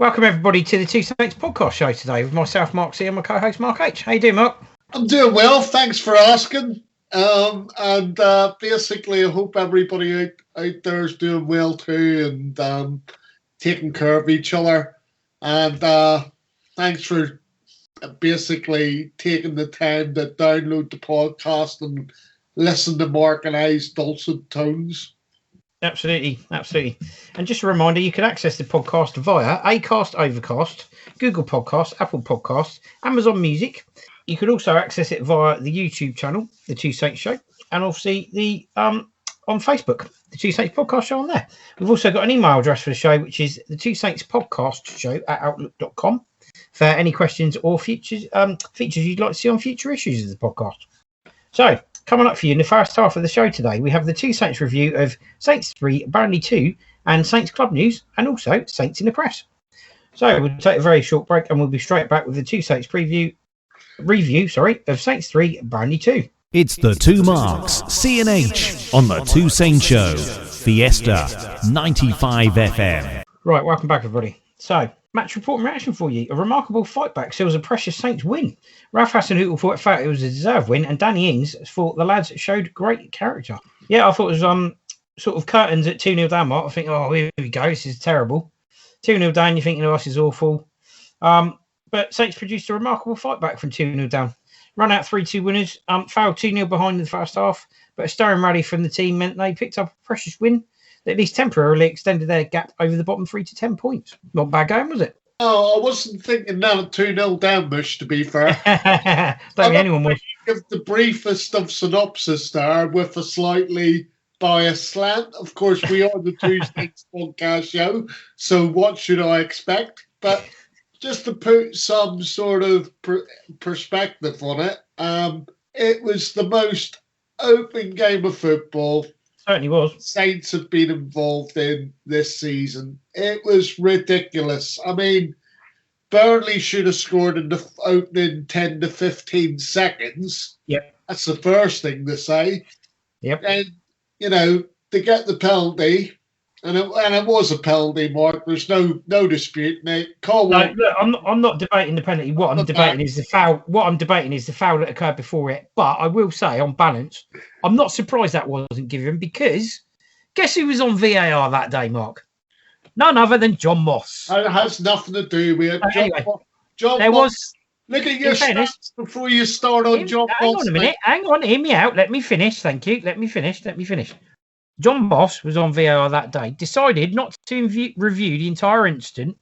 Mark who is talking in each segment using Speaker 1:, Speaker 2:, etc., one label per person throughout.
Speaker 1: Welcome everybody to the Two Saints podcast show today with myself, Mark C, and my co-host Mark H. How you doing, Mark?
Speaker 2: I'm doing well. Thanks for asking. Basically, I hope everybody out there is doing well too and taking care of each other. And thanks for basically taking the time to download the podcast and listen to Mark and I's dulcet tones.
Speaker 1: Absolutely. And just a reminder, you can access the podcast via Acast, Overcast, Google Podcasts, Apple Podcasts, Amazon Music. You can also access it via the YouTube channel, The Two Saints Show, and obviously the on Facebook, The Two Saints Podcast Show on there. We've also got an email address for the show, which is the Two Saints Podcast Show at outlook.com for any questions or features you'd like to see on future issues of the podcast. So, coming up for you in the first half of the show today, we have the Two Saints review of Saints 3, Burnley 2, and Saints Club news, and also Saints in the Press. So, we'll take a very short break, and we'll be straight back with the Two Saints review of Saints 3, Burnley 2.
Speaker 3: It's the Two Marks, C&H, on the Two Saints Show, Fiesta 95 FM.
Speaker 1: Right, welcome back, everybody. So, match report and reaction for you. A remarkable fight back seals a precious Saints win. Ralph Hasenhüttl thought it was a deserved win, and Danny Ings thought the lads showed great character. Yeah, I thought it was sort of curtains at 2-0 down, Mark. I think, here we go, this is terrible. 2-0 down, you're thinking, this is awful. But Saints produced a remarkable fight back from 2-0 down. Run out 3-2 winners, fouled 2-0 behind in the first half, but a stirring rally from the team meant they picked up a precious win that at least temporarily extended their gap over the bottom 3 to 10 points. Not a bad game, was it?
Speaker 2: Oh, I wasn't thinking that 2-0 down much, to be fair.
Speaker 1: Don't think anyone was.
Speaker 2: Give the briefest of synopsis there with a slightly biased slant. Of course, we are the Two Saints podcast show, so what should I expect? But just to put some sort of perspective on it, it was the most open game of football
Speaker 1: Certainly was.
Speaker 2: Saints have been involved in this season. It was ridiculous. I mean, Burnley should have scored in the opening 10 to 15 seconds.
Speaker 1: Yep.
Speaker 2: That's the first thing to say.
Speaker 1: Yep.
Speaker 2: And, to get the penalty, and it was a penalty, Mark. There's no dispute, mate.
Speaker 1: Look, I'm not debating the penalty. What I'm debating is the foul. What I'm debating is the foul that occurred before it. But I will say, on balance, I'm not surprised that wasn't given because guess who was on VAR that day, Mark? None other than John Moss.
Speaker 2: It has nothing to do with it.
Speaker 1: Anyway,
Speaker 2: John
Speaker 1: there
Speaker 2: Moss.
Speaker 1: was.
Speaker 2: Look at your stats before you start on John Moss.
Speaker 1: Hang on a minute. Hang on. Hear me out. Let me finish. Thank you. Let me finish. John Moss was on VAR that day, decided not to review the entire incident.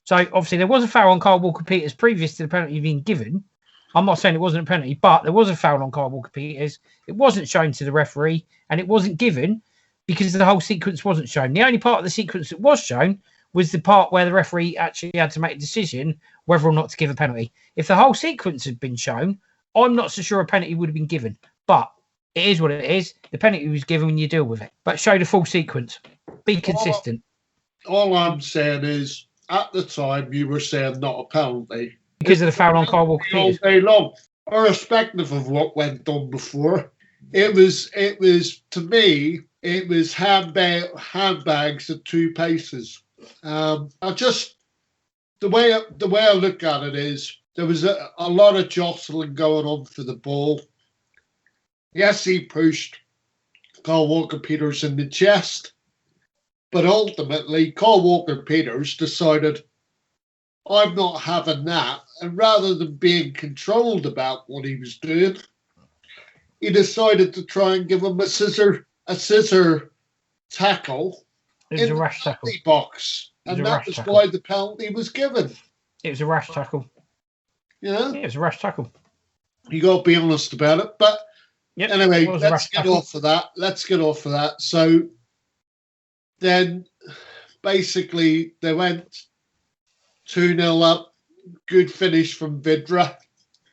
Speaker 1: So, obviously, there was a foul on Kyle Walker-Peters previous to the penalty being given. I'm not saying it wasn't a penalty, but there was a foul on Kyle Walker-Peters. It wasn't shown to the referee, and it wasn't given because the whole sequence wasn't shown. The only part of the sequence that was shown was the part where the referee actually had to make a decision whether or not to give a penalty. If the whole sequence had been shown, I'm not so sure a penalty would have been given. But it is what it is. The penalty was given when you deal with it. But show the full sequence. Be consistent.
Speaker 2: All I'm saying is, at the time, you were saying not a penalty.
Speaker 1: Because of the foul on Kyle Walker-Peters.
Speaker 2: All day long. Irrespective of what went on before, it was to me, it was handbags at two paces. The way I look at it is, there was a lot of jostling going on for the ball. Yes, he pushed Kyle Walker-Peters in the chest, but ultimately, Kyle Walker-Peters decided, I'm not having that. And rather than being controlled about what he was doing, he decided to try and give him a scissor tackle
Speaker 1: It was a rash tackle.
Speaker 2: Box. And that was why the penalty was given.
Speaker 1: It was a rash tackle.
Speaker 2: Yeah?
Speaker 1: It was a rash tackle.
Speaker 2: You got to be honest about it. But
Speaker 1: yep,
Speaker 2: anyway, let's get off of that. So then basically they went 2-0 up. Good finish from Vydra.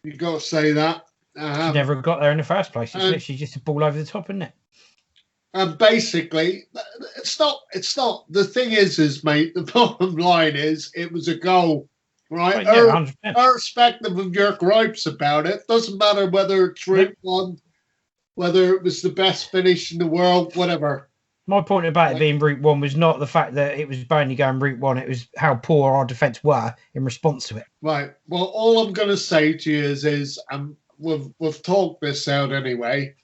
Speaker 2: You've got to say that.
Speaker 1: She never got there in the first place. It's literally just a ball over the top, isn't it?
Speaker 2: And basically, it's not. The thing is, mate, the bottom line is it was a goal, right?
Speaker 1: Yeah,
Speaker 2: irrespective of your gripes about it, doesn't matter whether it's route one, whether it was the best finish in the world, whatever.
Speaker 1: My point about it being Route 1 was not the fact that it was Burnley going Route 1. It was how poor our defence were in response to it.
Speaker 2: Right. Well, all I'm going to say to you is we've talked this out anyway.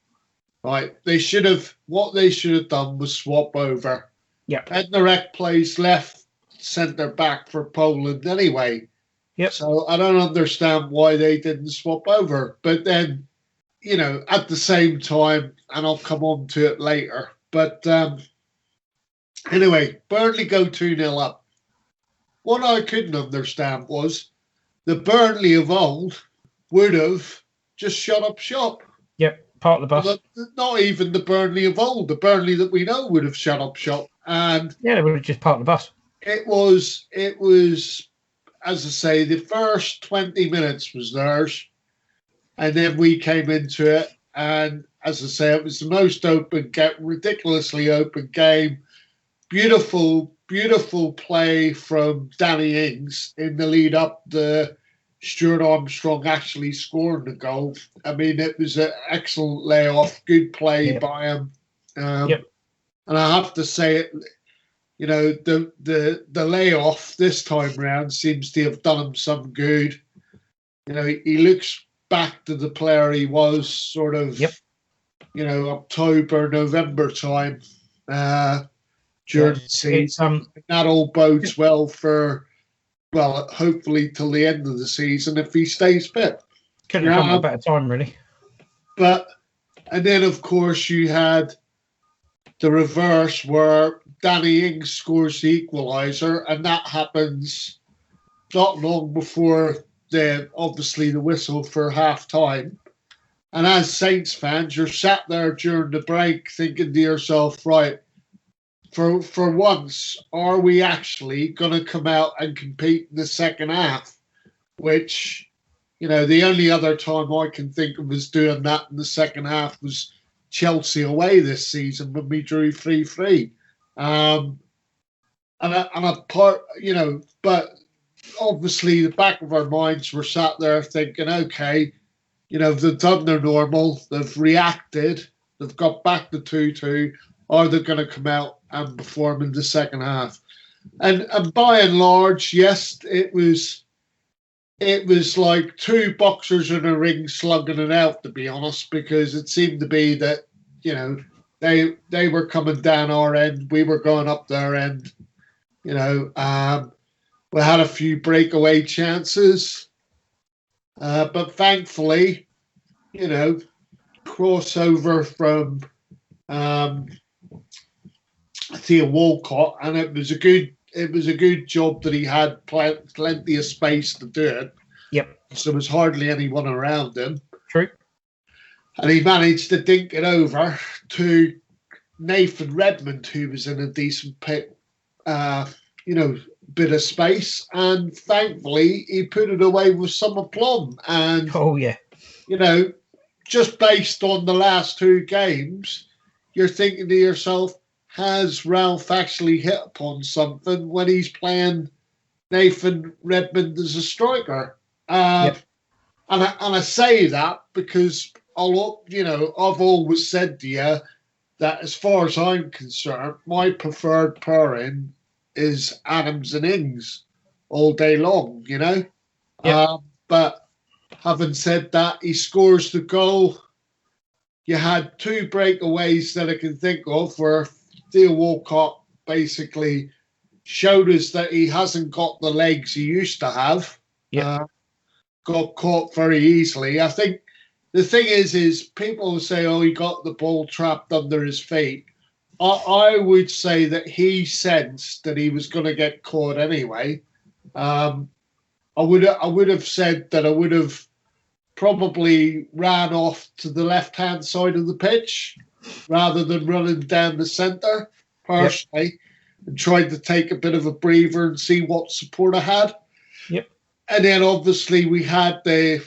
Speaker 2: Right. What they should have done was swap over.
Speaker 1: Yep.
Speaker 2: Bednarek plays left centre back for Poland anyway.
Speaker 1: Yep.
Speaker 2: So I don't understand why they didn't swap over. But then, at the same time, and I'll come on to it later. But anyway, Burnley go 2-0 up. What I couldn't understand was the Burnley of old would have just shut up shop.
Speaker 1: Yep, part of the bus.
Speaker 2: Not even the Burnley of old. The Burnley that we know would have shut up shop. And
Speaker 1: yeah, they would have just parked the bus.
Speaker 2: It was, as I say, the first 20 minutes was theirs. And then we came into it. And as I say, it was the most ridiculously open game. Beautiful, beautiful play from Danny Ings in the lead up to Stuart Armstrong actually scoring the goal. I mean, it was an excellent layoff, good play by him. And I have to say, the layoff this time round seems to have done him some good. He looks back to the player he was sort of, October, November time during the season. That all bodes well for, hopefully till the end of the season if he stays fit.
Speaker 1: Couldn't have come at a better time, really.
Speaker 2: And then, of course, you had the reverse where Danny Ings scores the equaliser, and that happens not long before the whistle for half time. And as Saints fans, you're sat there during the break thinking to yourself, right, for once, are we actually going to come out and compete in the second half? Which, the only other time I can think of us doing that in the second half was Chelsea away this season when we drew 3-3. But obviously the back of our minds were sat there thinking, okay, they've done their normal, they've reacted, they've got back to 2-2, are they going to come out and perform in the second half? And by and large, yes, it was like two boxers in a ring slugging it out, to be honest, because it seemed to be that, they were coming down our end, we were going up their end. We had a few breakaway chances, but thankfully, crossover from Theo Walcott, and it was a good job that he had plenty of space to do it.
Speaker 1: Yep.
Speaker 2: So there was hardly anyone around him.
Speaker 1: True.
Speaker 2: And he managed to dink it over to Nathan Redmond, who was in a decent bit of space. And thankfully, he put it away with some aplomb. And, just based on the last two games, you're thinking to yourself, has Ralph actually hit upon something when he's playing Nathan Redmond as a striker? And I say that because I've always said to you that as far as I'm concerned, my preferred pairing is Adams and Ings all day long, But having said that, he scores the goal. You had two breakaways that I can think of where Theo Walcott basically showed us that he hasn't got the legs he used to have. Got caught very easily. I think the thing is people will say, oh, he got the ball trapped under his feet. I would say that he sensed that he was going to get caught anyway. I would have said that I would have probably ran off to the left-hand side of the pitch rather than running down the centre, personally, and tried to take a bit of a breather and see what support I had.
Speaker 1: Yep.
Speaker 2: And then obviously we had the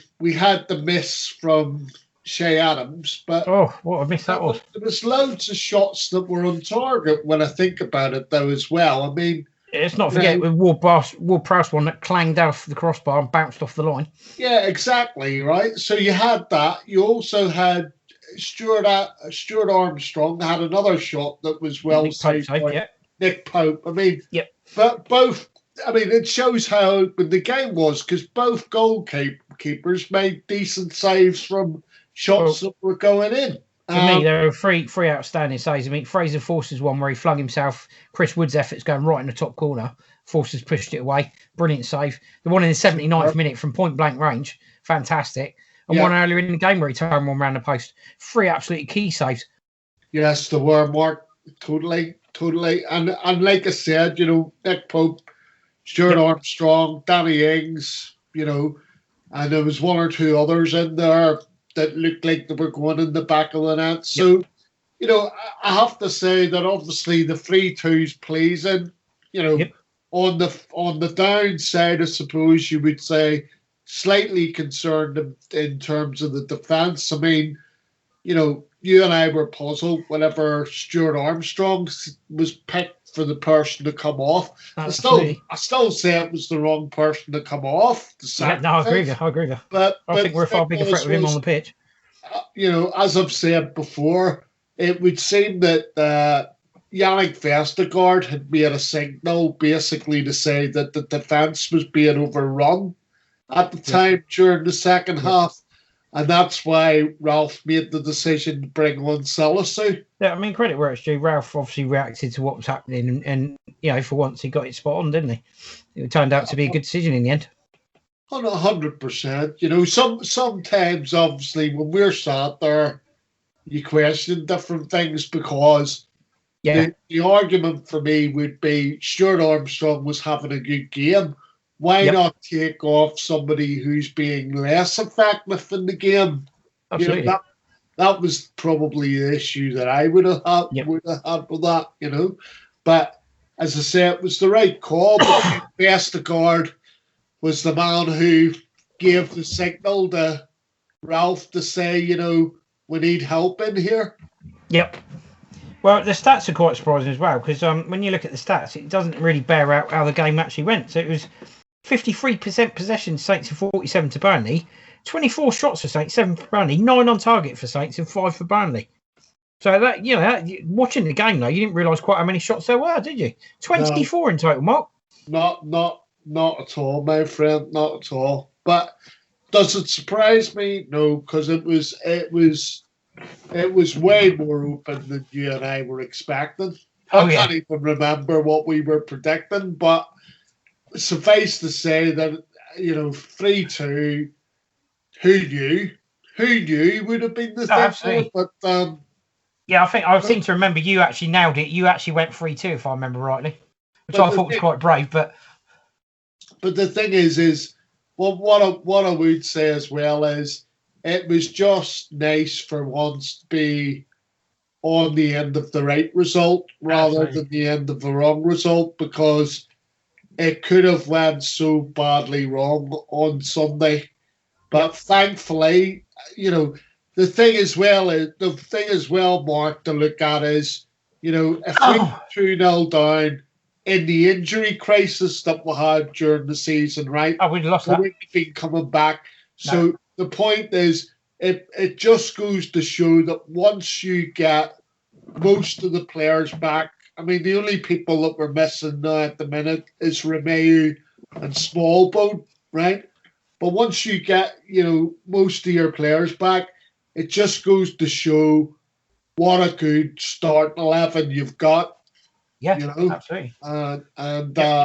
Speaker 2: miss from Shea Adams, but
Speaker 1: what a miss that was!
Speaker 2: There was loads of shots that were on target when I think about it, though, as well. I mean,
Speaker 1: let's not forget with Ward-Prowse one that clanged off the crossbar and bounced off the line.
Speaker 2: Yeah, exactly right. So you had that. You also had, Stuart Armstrong had another shot that was well
Speaker 1: Nick Pope
Speaker 2: saved
Speaker 1: saved,
Speaker 2: by
Speaker 1: yeah.
Speaker 2: Nick Pope. I mean,
Speaker 1: Yep.
Speaker 2: but both. I mean, it shows how open the game was because both goalkeepers made decent saves from shots that were going in.
Speaker 1: For me, there were three outstanding saves. I mean, Fraser Forster's one where he flung himself. Chris Wood's efforts going right in the top corner. Forster's pushed it away. Brilliant save. The one in the 79th minute from point blank range. Fantastic. And one earlier in the game where he turned one around the post. 3 absolutely key saves.
Speaker 2: Yes, there were, Mark. Totally. And like I said, Nick Pope, Stuart Armstrong, Danny Ings, and there was 1 or 2 others in there that looked like they were going in the back of the net. So, I have to say that obviously the 3-2's pleasing. On the downside, I suppose you would say slightly concerned in terms of the defence. I mean, you and I were puzzled whenever Stuart Armstrong was picked for the person to come off. I still say it was the wrong person to come off.
Speaker 1: I agree with you. But I think we're a far bigger threat with him on the pitch.
Speaker 2: As I've said before, it would seem that Yannick Vestergaard had made a signal basically to say that the defence was being overrun at the time during the second half. And that's why Ralph made the decision to bring on Salisu.
Speaker 1: Yeah, I mean, credit where it's due. Ralph obviously reacted to what was happening. And for once, he got it spot on, didn't he? It turned out to be a good decision in the end.
Speaker 2: 100%. Sometimes, obviously, when we're sat there, you question different things because the argument for me would be Stuart Armstrong was having a good game. Why not take off somebody who's being less effective in the game?
Speaker 1: Absolutely.
Speaker 2: That was probably the issue that I would have had with that, But as I say, it was the right call. But Vestergaard was the man who gave the signal to Ralph to say, we need help in here.
Speaker 1: Yep. Well, the stats are quite surprising as well because when you look at the stats, it doesn't really bear out how the game actually went. So it was 53% possession, Saints, and 47 to Burnley. 24 shots for Saints, 7 for Burnley, 9 on target for Saints, and 5 for Burnley. So that watching the game though, you didn't realise quite how many shots there were, did you? 24 in total, Mark.
Speaker 2: Not at all, my friend. Not at all. But does it surprise me? No, because it was way more open than you and I were expecting. I can't even remember what we were predicting, but suffice to say that 3-2. Who knew would have been the thing?
Speaker 1: Absolutely.
Speaker 2: But
Speaker 1: I seem to remember you actually nailed it. You actually went 3-2, if I remember rightly, which I thought was quite brave. But
Speaker 2: the thing is what I would say as well is it was just nice for once to be on the end of the right result rather than the end of the wrong result, because it could have went so badly wrong on Sunday. But thankfully, the thing as well, Mark, to look at is, if we 2-0 down in the injury crisis that we had during the season, right?
Speaker 1: We'd lost that.
Speaker 2: We'd been coming back. So the point is, it just goes to show that once you get most of the players back, I mean, the only people that we're missing now at the minute is Romeu and Smallbone, right? But once you get, most of your players back, it just goes to show what a good starting 11 you've got.
Speaker 1: Yeah, absolutely.
Speaker 2: No,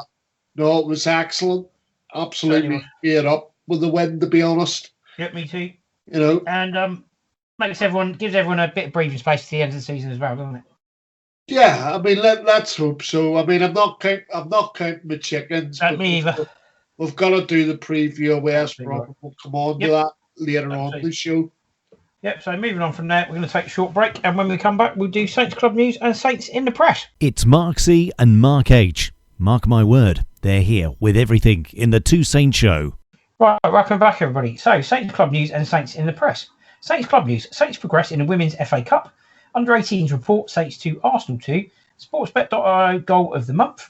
Speaker 2: it was excellent. Absolutely geared up with the win, to be honest.
Speaker 1: Yep, me too. And gives everyone a bit of breathing space to the end of the season as well, doesn't it?
Speaker 2: Yeah, I mean, let's hope so. I mean, I'm not counting the chickens.
Speaker 1: Me either.
Speaker 2: We've got to do the preview of West Brom. We'll come on to that later on in the show.
Speaker 1: Yep, so moving on from there, we're going to take a short break, and when we come back, we'll do Saints Club News and Saints in the Press.
Speaker 3: It's Mark C and Mark H. Mark my word, they're here with everything in the Two Saints Show.
Speaker 1: Right, welcome back, everybody. So, Saints Club News and Saints in the Press. Saints Club News. Saints progress in the Women's FA Cup. Under-18s report, Saints 2, Arsenal 2. Sportsbet.io goal of the month.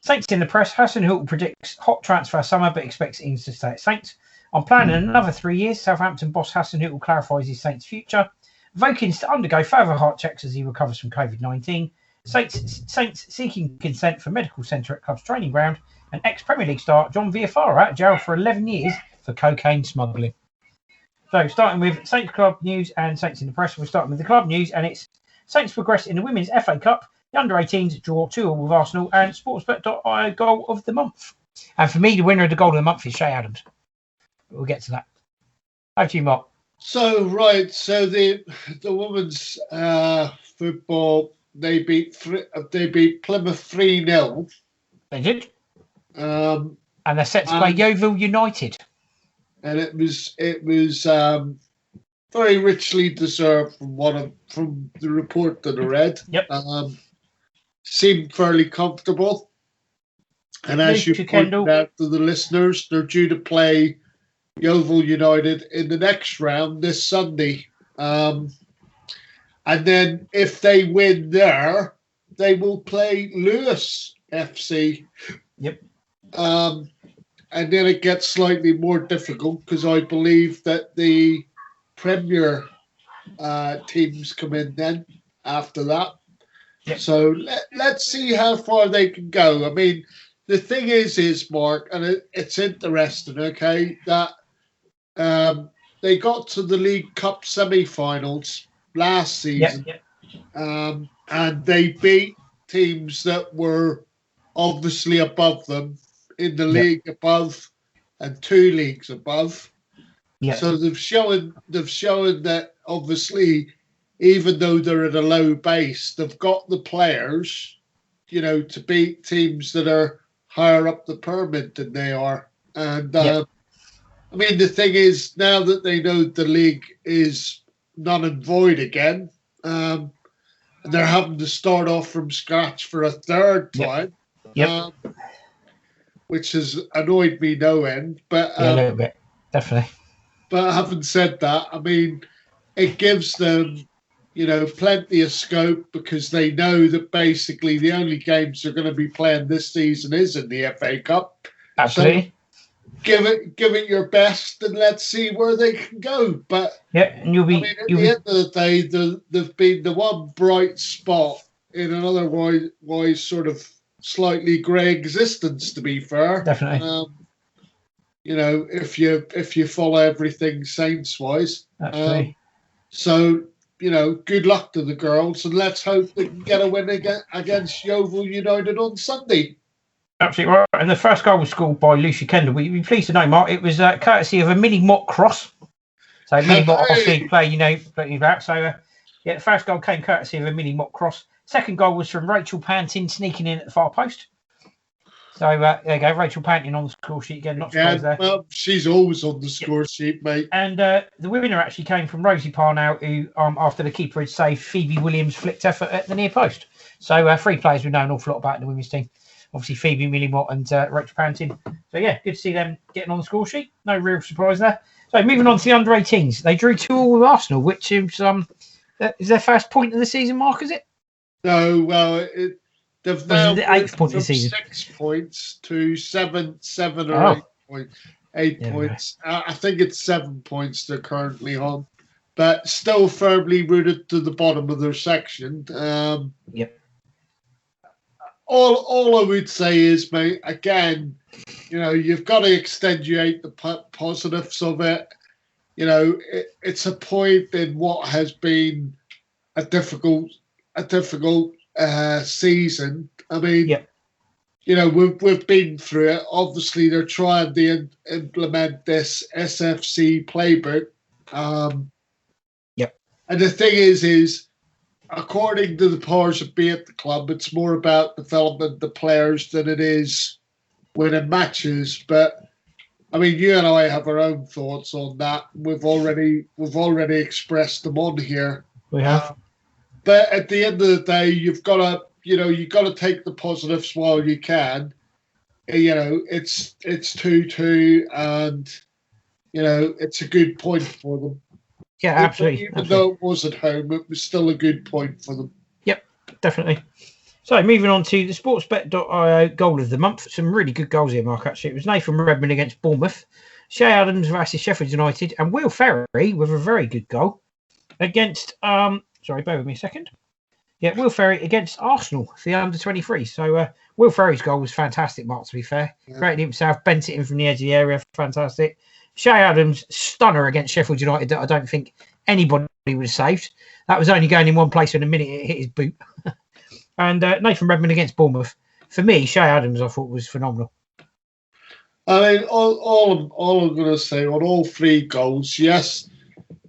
Speaker 1: Saints in the Press. Hasenhüttl predicts hot transfer summer but expects Ings to stay at Saints. I'm planning another 3 years. Southampton boss Hasenhüttl clarifies his Saints' future. Vokins to undergo further heart checks as he recovers from COVID-19. Saints seeking consent for medical centre at club's training ground. And ex-Premier League star John Villafara out of jail for 11 years for cocaine smuggling. So, starting with Saints Club news and Saints in the press, we're starting with the club news, and it's Saints progress in the Women's FA Cup. The under-18s draw 2-2 with Arsenal, and Sportsbet.io goal of the month. And for me, the winner of the goal of the month is Shay Adams. We'll get to that. Over to you, Mark.
Speaker 2: So the women's football, they beat Plymouth 3-0.
Speaker 1: They did.
Speaker 2: And
Speaker 1: they're set to play Yeovil United.
Speaker 2: And it was very richly deserved from the report that I read.
Speaker 1: Yep.
Speaker 2: Seemed fairly comfortable. And as you pointed out to the listeners, they're due to play Yeovil United in the next round this Sunday. And then if they win there, they will play Lewis FC.
Speaker 1: Yep.
Speaker 2: And then it gets slightly more difficult because I believe that the Premier teams come in then after that.
Speaker 1: Yep.
Speaker 2: So let's see how far they can go. I mean, the thing is Mark, and it's interesting, okay, that they got to the League Cup semi-finals last season.
Speaker 1: Yep.
Speaker 2: And they beat teams that were obviously above them in the league above and 2 leagues above.
Speaker 1: Yeah.
Speaker 2: So they've shown that obviously, even though they're at a low base, they've got the players, to beat teams that are higher up the pyramid than they are. And I mean, the thing is, now that they know the league is null and void again, and they're having to start off from scratch for a third time.
Speaker 1: Yep.
Speaker 2: Which has annoyed me no end. But
Speaker 1: a little bit, definitely.
Speaker 2: But having said that, I mean, it gives them, plenty of scope because they know that basically the only games they're going to be playing this season is in the FA Cup.
Speaker 1: Absolutely.
Speaker 2: So give it your best and let's see where they can go. But
Speaker 1: and you'll be.
Speaker 2: I mean, at the end of the day, they've been the one bright spot in an otherwise sort of slightly grey existence, to be fair.
Speaker 1: Definitely.
Speaker 2: If you follow everything Saints wise.
Speaker 1: Absolutely.
Speaker 2: So, good luck to the girls, and let's hope they can get a win against Yeovil United on Sunday.
Speaker 1: Absolutely right. And the first goal was scored by Lucy Kendall. We'd be pleased to know, Mark, it was courtesy of a mini mock cross. So mini mock obviously play, that. So the first goal came courtesy of a mini mock cross. Second goal was from Rachel Pantin sneaking in at the far post. So there you go, Rachel Pantin on the score sheet again. Not surprised there.
Speaker 2: Well, she's always on the score sheet, mate.
Speaker 1: And the winner actually came from Rosie Parnell, who after the keeper had saved Phoebe Williams' flicked effort at the near post. So 3 players we know an awful lot about in the women's team. Obviously Phoebe Millimott and Rachel Pantin. So yeah, good to see them getting on the score sheet. No real surprise there. So moving on to the under-18s, they drew 2-2 with Arsenal, which is their first point of the season, Mark, is it?
Speaker 2: No, well, they've now
Speaker 1: the 8th point of the season.
Speaker 2: 6 points to 7 or 8 points. 8 points. I think it's 7 points they're currently on, but still firmly rooted to the bottom of their section.
Speaker 1: Yep.
Speaker 2: All I would say is, mate, again, you've got to extenuate the positives of it. It's a point in what has been a difficult season. I mean, we've been through it. Obviously, they're trying to implement this SFC playbook. And the thing is, according to the powers that be at the club, it's more about development of the players than it is winning matches. But I mean, you and I have our own thoughts on that. We've already expressed them on here.
Speaker 1: We have.
Speaker 2: But at the end of the day, you've got to take the positives while you can. It's 2-2, and it's a good point for them.
Speaker 1: Yeah, absolutely.
Speaker 2: Even though it was at home, it was still a good point for them.
Speaker 1: Yep, definitely. So moving on to the sportsbet.io goal of the month. Some really good goals here, Mark, actually. It was Nathan Redmond against Bournemouth, Shay Adams versus Sheffield United, and Will Ferry with a very good goal. against sorry, bear with me a second. Yeah, Will Ferry against Arsenal for the under-23. So Will Ferry's goal was fantastic, Mark, to be fair.
Speaker 2: Yeah.
Speaker 1: Created himself, bent it in from the edge of the area, fantastic. Shay Adams, stunner against Sheffield United that I don't think anybody would have saved. That was only going in one place in a minute it hit his boot. And Nathan Redmond against Bournemouth. For me, Shay Adams I thought was phenomenal.
Speaker 2: I mean, all I'm going to say on all 3 goals, yes,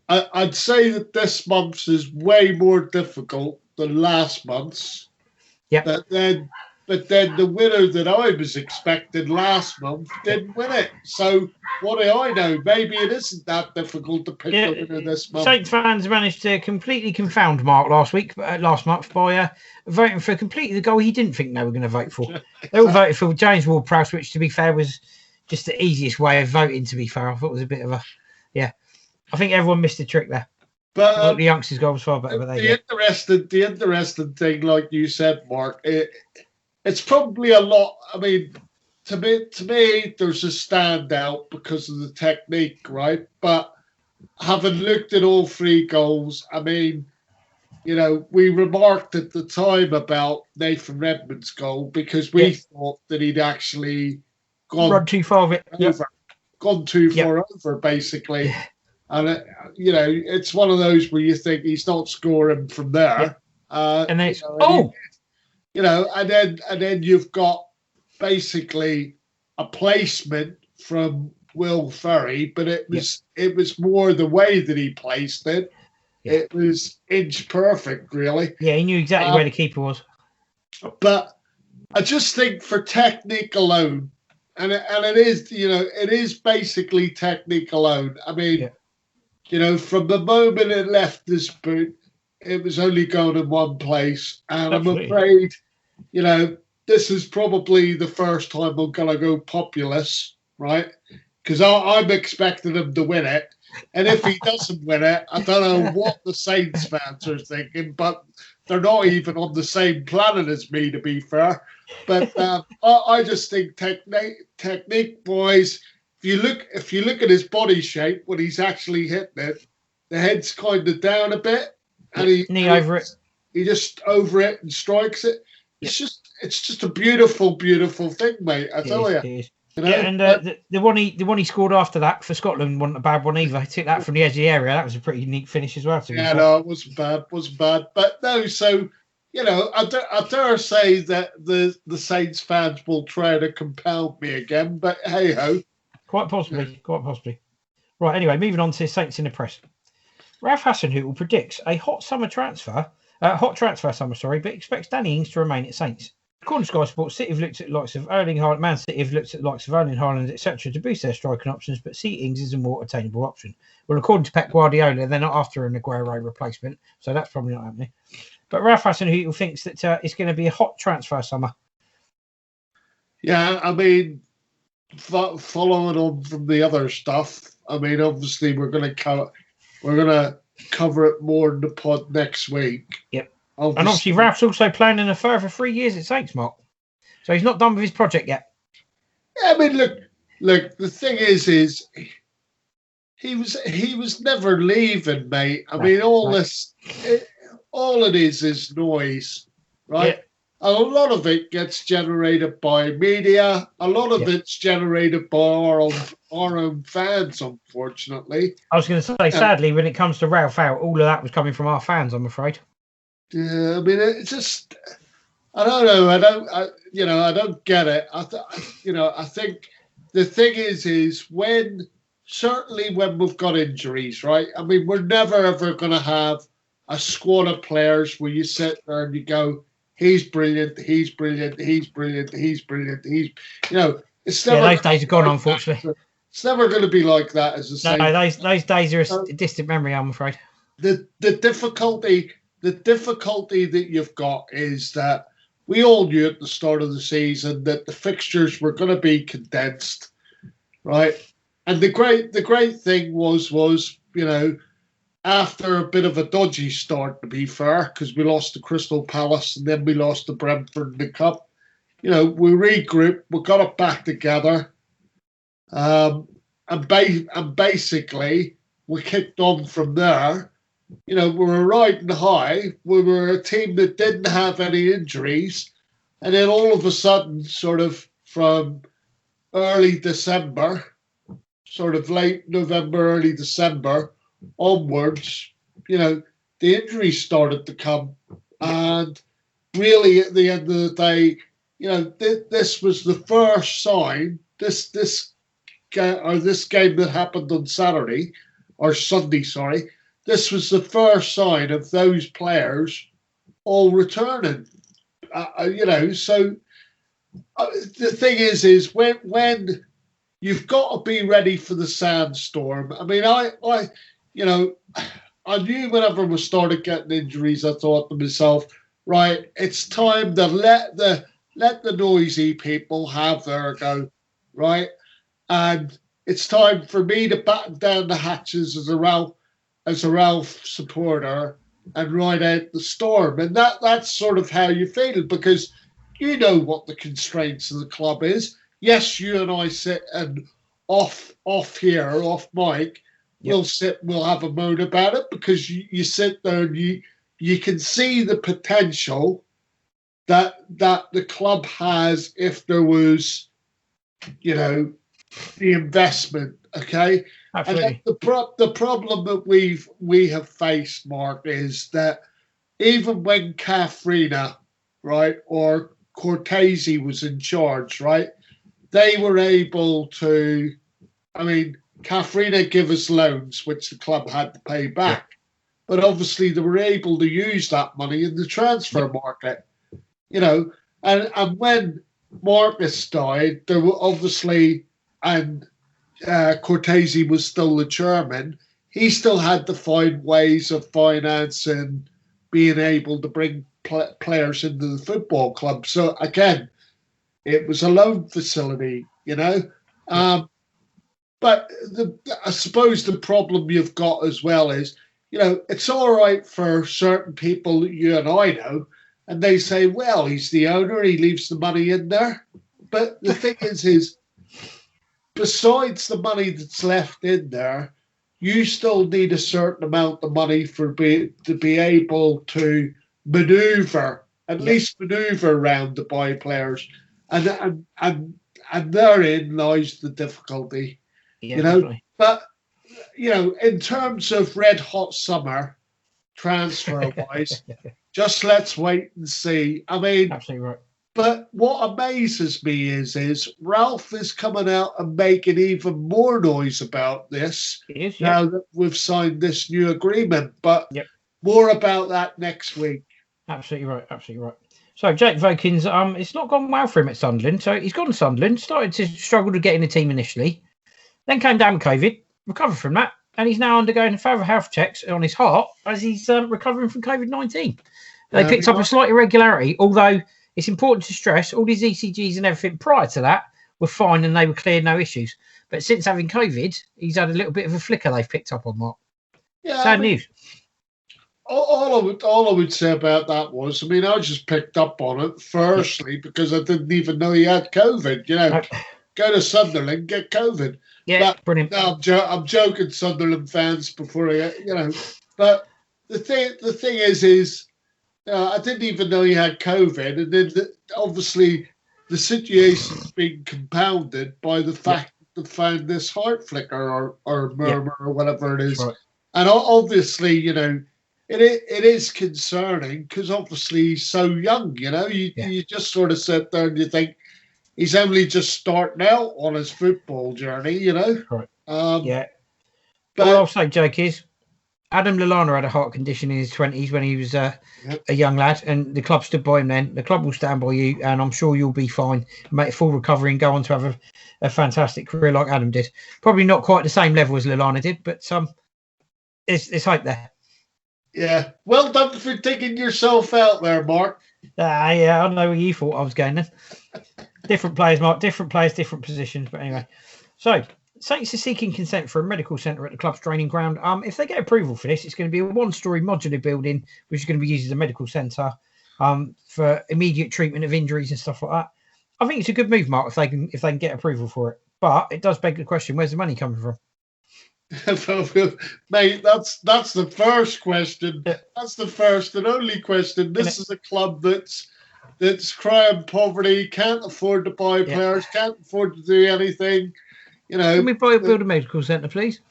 Speaker 2: I'd say that this month's is way more difficult than last month's.
Speaker 1: Yeah.
Speaker 2: But then the winner that I was expecting last month didn't win it. So what do I know? Maybe it isn't that difficult to pick the winner this month.
Speaker 1: Saints fans managed to completely confound Mark last month by voting for completely the goal he didn't think they were going to vote for. They all voted for James Ward-Prowse, which, to be fair, was just the easiest way of voting, to be fair. I thought it was a bit of a... Yeah. I think everyone missed a trick there.
Speaker 2: But
Speaker 1: the youngsters' goal was far better.
Speaker 2: The interesting thing, like you said, Mark, it's probably a lot. I mean, to me, there's a standout because of the technique, right? But having looked at all 3 goals, I mean, you know, we remarked at the time about Nathan Redmond's goal because we thought that he'd actually
Speaker 1: run too far of it.
Speaker 2: Gone too far over, basically. Yeah. And, you know, it's one of those where you think he's not scoring from there.
Speaker 1: And then
Speaker 2: and then you've got basically a placement from Will Ferry, but it was more the way that he placed it. Yeah. It was inch perfect, really.
Speaker 1: Yeah, he knew exactly where the keeper was.
Speaker 2: But I just think for technique alone, and it is, you know, it is basically technique alone. I mean, you know, from the moment it left this boot, it was only going in one place. And absolutely. I'm afraid, you know, this is probably the first time I'm going to go populist, right? Because I'm expecting him to win it. And if he doesn't win it, I don't know what the Saints fans are thinking, but they're not even on the same planet as me, to be fair. But I just think technique-wise, if you look at his body shape when he's actually hitting it, the head's kind of down a bit, and
Speaker 1: knee over it.
Speaker 2: He just over it and strikes it. It's just a beautiful, beautiful thing, mate. I tell you. You know?
Speaker 1: And the one he scored after that for Scotland wasn't a bad one either. He took that from the edge of the area. That was a pretty neat finish as well.
Speaker 2: No, it wasn't bad. But no, so you know, I dare say that the Saints fans will try to compound me again. But hey ho.
Speaker 1: Quite possibly. Right, anyway, moving on to Saints in the press. Ralph Hasenhüttl predicts a hot transfer summer, but expects Danny Ings to remain at Saints. According to Sky Sports, City have looked at the likes of Erling Haaland, Man City have looked at the likes of Erling Haaland, etc. to boost their striking options, but see Ings is a more attainable option. Well, according to Pep Guardiola, they're not after an Aguero replacement, so that's probably not happening. But Ralph Hasenhüttl thinks that it's going to be a hot transfer summer.
Speaker 2: Yeah, I mean, following on from the other stuff, I mean, obviously we're going to cover it more in the pod next week.
Speaker 1: Yep. And obviously Ralph's also planning a further 3 years at Saints, Mark. So he's not done with his project yet.
Speaker 2: Yeah, I mean, look. The thing is he was never leaving, mate. I mean, all it is noise, right? Yeah. A lot of it gets generated by media. A lot of it's generated by our own fans, unfortunately.
Speaker 1: I was going to say, sadly, when it comes to Ralph out, all of that was coming from our fans, I'm afraid.
Speaker 2: Yeah, I mean, it's just, I don't know. I don't get it. I think the thing is when we've got injuries, right? I mean, we're never ever going to have a squad of players where you sit there and you go, he's brilliant. It's never.
Speaker 1: Those days are gone, unfortunately.
Speaker 2: It's never going to be like that, as I say.
Speaker 1: No, those days are a distant memory, I'm afraid.
Speaker 2: The difficulty that you've got is that we all knew at the start of the season that the fixtures were going to be condensed, right? And the great thing was you know, after a bit of a dodgy start, to be fair, because we lost to Crystal Palace and then we lost to Brentford in the Cup, you know, we regrouped, we got it back together, and basically we kicked on from there. we were riding high. We were a team that didn't have any injuries. And then all of a sudden, sort of from early December, sort of late November, early December onwards, the injuries started to come. And really, at the end of the day, this was the first sign. This game that happened on Saturday or Sunday, sorry. This was the first sign of those players all returning. So the thing is when you've got to be ready for the sandstorm. I mean, I knew whenever we started getting injuries, I thought to myself, right, it's time to let the noisy people have their go, right? And it's time for me to batten down the hatches as a Ralph supporter and ride out the storm. And that's sort of how you feel, because you know what the constraints of the club is. Yes, you and I sit and off mic, we'll have a moan about it, because you sit there and you can see the potential that the club has if there was, the investment, okay?
Speaker 1: Absolutely.
Speaker 2: And the problem that we have faced, Mark, is that even when Cafrina, right, or Cortese was in charge, right, they were able to, Cafrina give us loans, which the club had to pay back. Yeah. But obviously they were able to use that money in the transfer market, and when Marcus died, there were obviously, and Cortese was still the chairman, he still had to find ways of financing, being able to bring players into the football club. So again, it was a loan facility, but I suppose the problem you've got as well is, it's all right for certain people that you and I know, and they say, well, he's the owner, he leaves the money in there. But the thing is besides the money that's left in there, you still need a certain amount of money to be able to maneuver, at least maneuver around to buy players. And therein lies the difficulty,
Speaker 1: Definitely.
Speaker 2: But, in terms of red hot summer transfer wise, just let's wait and see. I mean,
Speaker 1: absolutely right.
Speaker 2: But what amazes me is Ralph is coming out and making even more noise about this now that we've signed this new agreement. But more about that next week.
Speaker 1: Absolutely right. Absolutely right. So Jake Vokins, it's not gone well for him at Sunderland. So he's gone to Sunderland, started to struggle to get in the team initially, then came down with COVID, recovered from that, and he's now undergoing further health checks on his heart as he's recovering from COVID-19. They picked up a slight irregularity, although it's important to stress all his ECGs and everything prior to that were fine and they were clear, no issues. But since having COVID, he's had a little bit of a flicker they've picked up on, Mark. Yeah, sad news.
Speaker 2: All I would say about that was, I just picked up on it, firstly, because I didn't even know he had COVID. Go to Sunderland, get COVID.
Speaker 1: Yeah, brilliant.
Speaker 2: No, I'm joking, Sunderland fans, before but the thing is I didn't even know he had COVID, and then obviously the situation's been compounded by the fact that they found this heart flicker or murmur or whatever it is. Right. And obviously, it is concerning, because obviously he's so young. You just sort of sit there and you think he's only just starting out on his football journey.
Speaker 1: Right. But all I'll say, Jake, is Adam Lallana had a heart condition in his 20s when he was a young lad, and the club stood by him then. The club will stand by you, and I'm sure you'll be fine, make a full recovery and go on to have a fantastic career like Adam did. Probably not quite the same level as Lallana did, but there's hope there.
Speaker 2: Yeah. Well done for digging yourself out there, Mark.
Speaker 1: I know where you thought I was going then. Different players, Mark. Different players, different positions. But anyway. So, Saints are seeking consent for a medical centre at the club's training ground. If they get approval for this, it's going to be a one-storey modular building, which is going to be used as a medical centre for immediate treatment of injuries and stuff like that. I think it's a good move, Mark, if they can get approval for it. But it does beg the question: where's the money coming from?
Speaker 2: Mate, that's the first question.
Speaker 1: Yeah.
Speaker 2: That's the first and only question. This is a club that's crying poverty, can't afford to buy
Speaker 1: Yeah.
Speaker 2: players, can't afford to do anything. You know,
Speaker 1: Can we build a medical centre, please?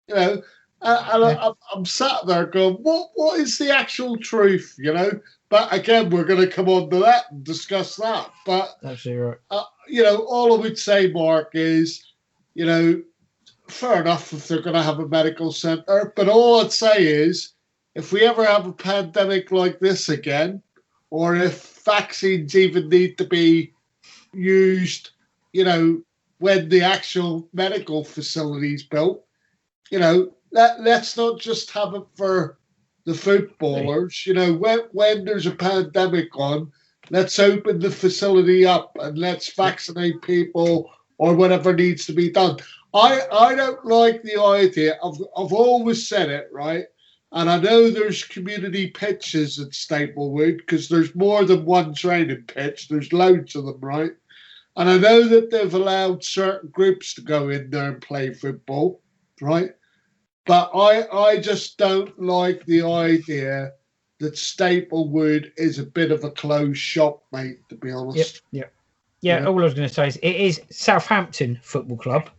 Speaker 2: you know, I'm sat there going, what is the actual truth? You know, but again, we're going to come on to that and discuss that. But
Speaker 1: Absolutely right.
Speaker 2: you know, all I would say, Mark, is, you know, fair enough if they're going to have a medical centre. But all I'd say is, if we ever have a pandemic like this again, or if vaccines even need to be used, you know, when the actual medical facility's built, you know, let's not just have it for the footballers. You know, when there's a pandemic on, let's open the facility up and let's vaccinate people or whatever needs to be done. I don't like the idea of, I've always said it, right? And I know there's community pitches at Staplewood because there's more than one training pitch. There's loads of them, right? And I know that they've allowed certain groups to go in there and play football, right? But I just don't like the idea that Staplewood is a bit of a closed shop, mate, to be honest.
Speaker 1: Yeah, all I was going to say is it is Southampton Football Club,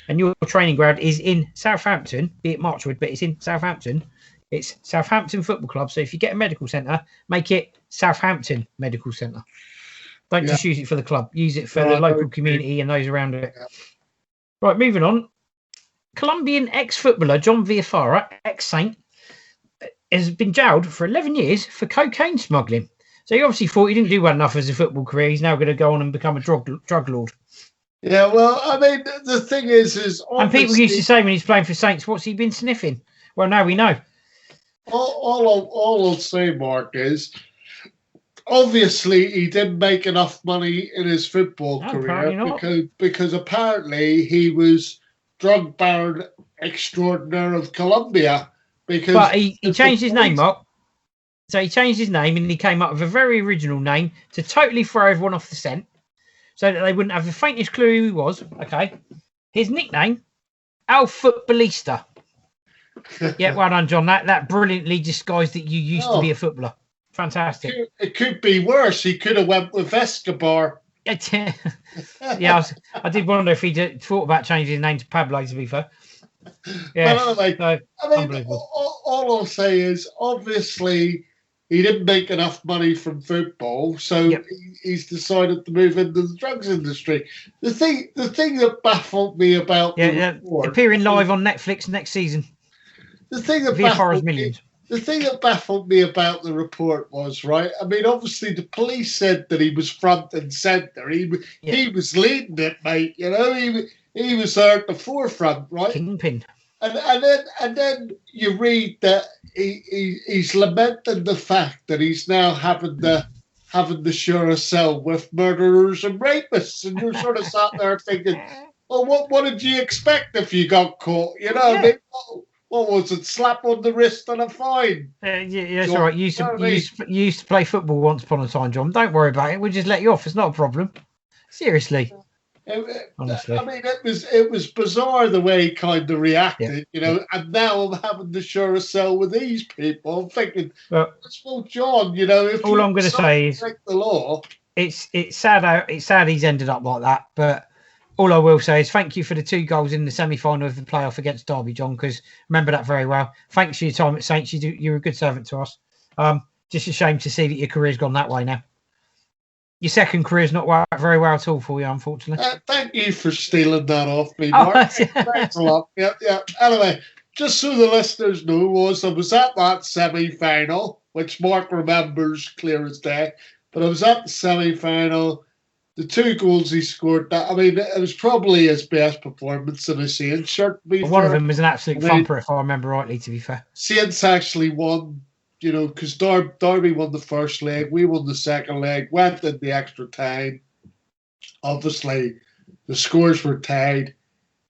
Speaker 1: and your training ground is in Southampton, be it Marchwood, but it's in Southampton. It's Southampton Football Club. So if you get a medical centre, make it Southampton Medical Centre. Don't just use it for the club. Use it for the local community and those around it. Yeah. Right, moving on. Colombian ex-footballer John Villafara, ex-Saint, has been jailed for 11 years for cocaine smuggling. So he obviously thought he didn't do well enough as a football career. He's now going to go on and become a drug lord.
Speaker 2: Yeah, well, I mean, the thing is
Speaker 1: and people used to say when he's playing for Saints, what's he been sniffing? Well, now we know.
Speaker 2: All I'll say, Mark, is obviously he didn't make enough money in his football career because apparently he was drug baron extraordinaire of Colombia.
Speaker 1: But he changed his name up. So he changed his name and he came up with a very original name to totally throw everyone off the scent so that they wouldn't have the faintest clue who he was. Okay. His nickname, El Futbolista. Yeah, well done, John. That brilliantly disguised that you used to be a footballer. Fantastic.
Speaker 2: It could be worse. He could have went with Escobar.
Speaker 1: Yeah, I did wonder if he thought about changing his name to Pablo, to be fair. Yeah,
Speaker 2: anyway, all I'll say is obviously he didn't make enough money from football, so he's decided to move into the drugs industry. The thing that baffled me about
Speaker 1: appearing live on Netflix next season.
Speaker 2: The thing that baffled me about the report was, right, I mean, obviously the police said that he was front and centre. He was leading it, mate. You know, he was there at the forefront, right?
Speaker 1: Kingpin.
Speaker 2: And then you read that he's lamenting the fact that he's now having to share a cell with murderers and rapists, and you're sort of sat there thinking, well, what did you expect if you got caught? You know, I mean, what was it? Slap on the wrist and a fine.
Speaker 1: That's all right. You used to play football once upon a time, John. Don't worry about it. We'll just let you off. It's not a problem. Seriously. Honestly.
Speaker 2: I mean, it was bizarre the way he kind of reacted, you know, and now I'm having to share a cell with these people. I'm thinking, well, John, you know, if
Speaker 1: all I'm going to say is
Speaker 2: break the law.
Speaker 1: It's sad he's ended up like that, but all I will say is thank you for the 2 goals in the semi-final of the playoff against Derby, John, because remember that very well. Thanks for your time at Saints. You're a good servant to us. Just a shame to see that your career's gone that way now. Your second career's not very well at all for you, unfortunately.
Speaker 2: Thank you for stealing that off me, Mark. Thanks a lot. Yeah. Anyway, just so the listeners know, I was at that semi-final, which Mark remembers clear as day, but I was at the semi-final. The 2 goals he scored, I mean, it was probably his best performance in a Saints shirt.
Speaker 1: One of them was an absolute thumper, if I remember rightly, to be fair.
Speaker 2: Saints actually won, you know, because Derby won the first leg, we won the second leg, went in the extra time. Obviously, the scores were tied.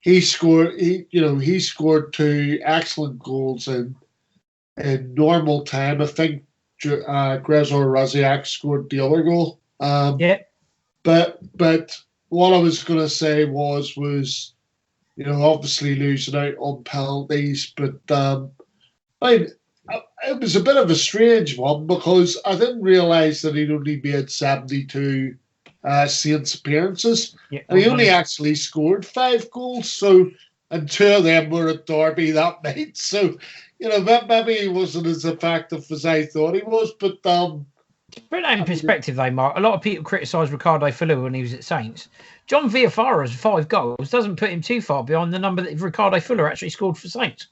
Speaker 2: He scored 2 excellent goals in normal time. I think Grezor Raziak scored the other goal. But what I was going to say was obviously losing out on penalties, but I mean, it was a bit of a strange one because I didn't realise that he'd only made 72 Saints appearances, and he only actually scored 5 goals. So, and 2 of them were at Derby that night. So, maybe he wasn't as effective as I thought he was. But
Speaker 1: to put that in perspective, though, Mark, a lot of people criticised Ricardo Fuller when he was at Saints. John Villafara's 5 goals doesn't put him too far behind the number that Ricardo Fuller actually scored for Saints.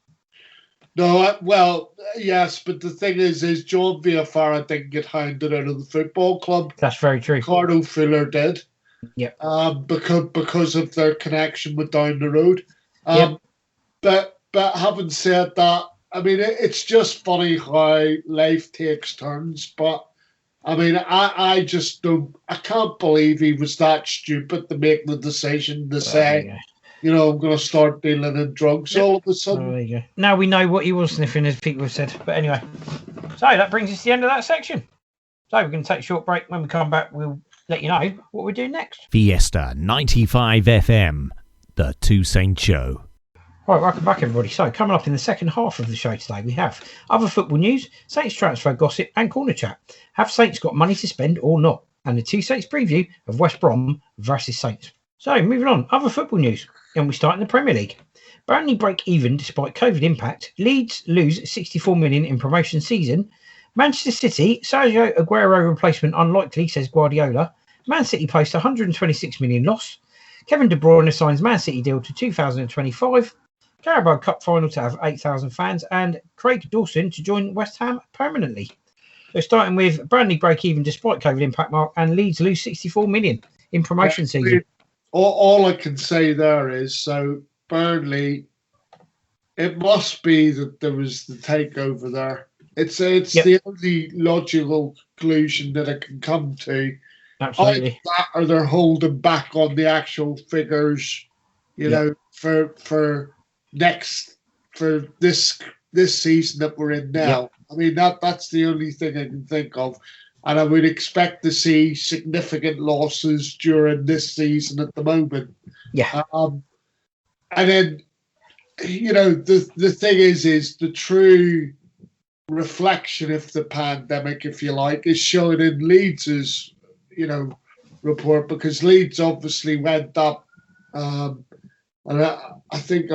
Speaker 2: No, well, yes, but the thing is John Villafara didn't get hounded out of the football club.
Speaker 1: That's very true.
Speaker 2: Ricardo Fuller did.
Speaker 1: Yep.
Speaker 2: Because of their connection with down the road. But having said that, I mean, it's just funny how life takes turns. But I mean, I just don't. I can't believe he was that stupid to make the decision to say, I'm going to start dealing in drugs all of a sudden.
Speaker 1: There you go. Now we know what he was sniffing, as people have said. But anyway, so that brings us to the end of that section. So we're going to take a short break. When we come back, we'll let you know what we're doing next.
Speaker 3: Fiesta 95 FM, the Two Saints Show.
Speaker 1: Right, welcome back, everybody. So coming up in the second half of the show today, we have other football news, Saints transfer gossip, and corner chat. Have Saints got money to spend or not? And the Two Saints preview of West Brom versus Saints. So moving on, other football news. And we start in the Premier League. Burnley break even despite COVID impact. Leeds lose 64 million in promotion season. Manchester City, Sergio Aguero replacement unlikely, says Guardiola. Man City post 126 million loss. Kevin De Bruyne signs Man City deal to 2025. Carabao Cup final to have 8,000 fans. And Craig Dawson to join West Ham permanently. So starting with Burnley break even despite COVID impact, Mark, and Leeds lose 64 million in promotion season.
Speaker 2: All I can say there is, so Burnley, it must be that there was the takeover there. It's the only logical conclusion that I can come to.
Speaker 1: Absolutely.
Speaker 2: Either that or they're holding back on the actual figures, for this season that we're in now.
Speaker 1: Yep.
Speaker 2: I mean, that's the only thing I can think of. And I would expect to see significant losses during this season at the moment.
Speaker 1: Yeah.
Speaker 2: And then, the thing is the true reflection of the pandemic, if you like, is shown in Leeds's, report, because Leeds obviously went up. And I think,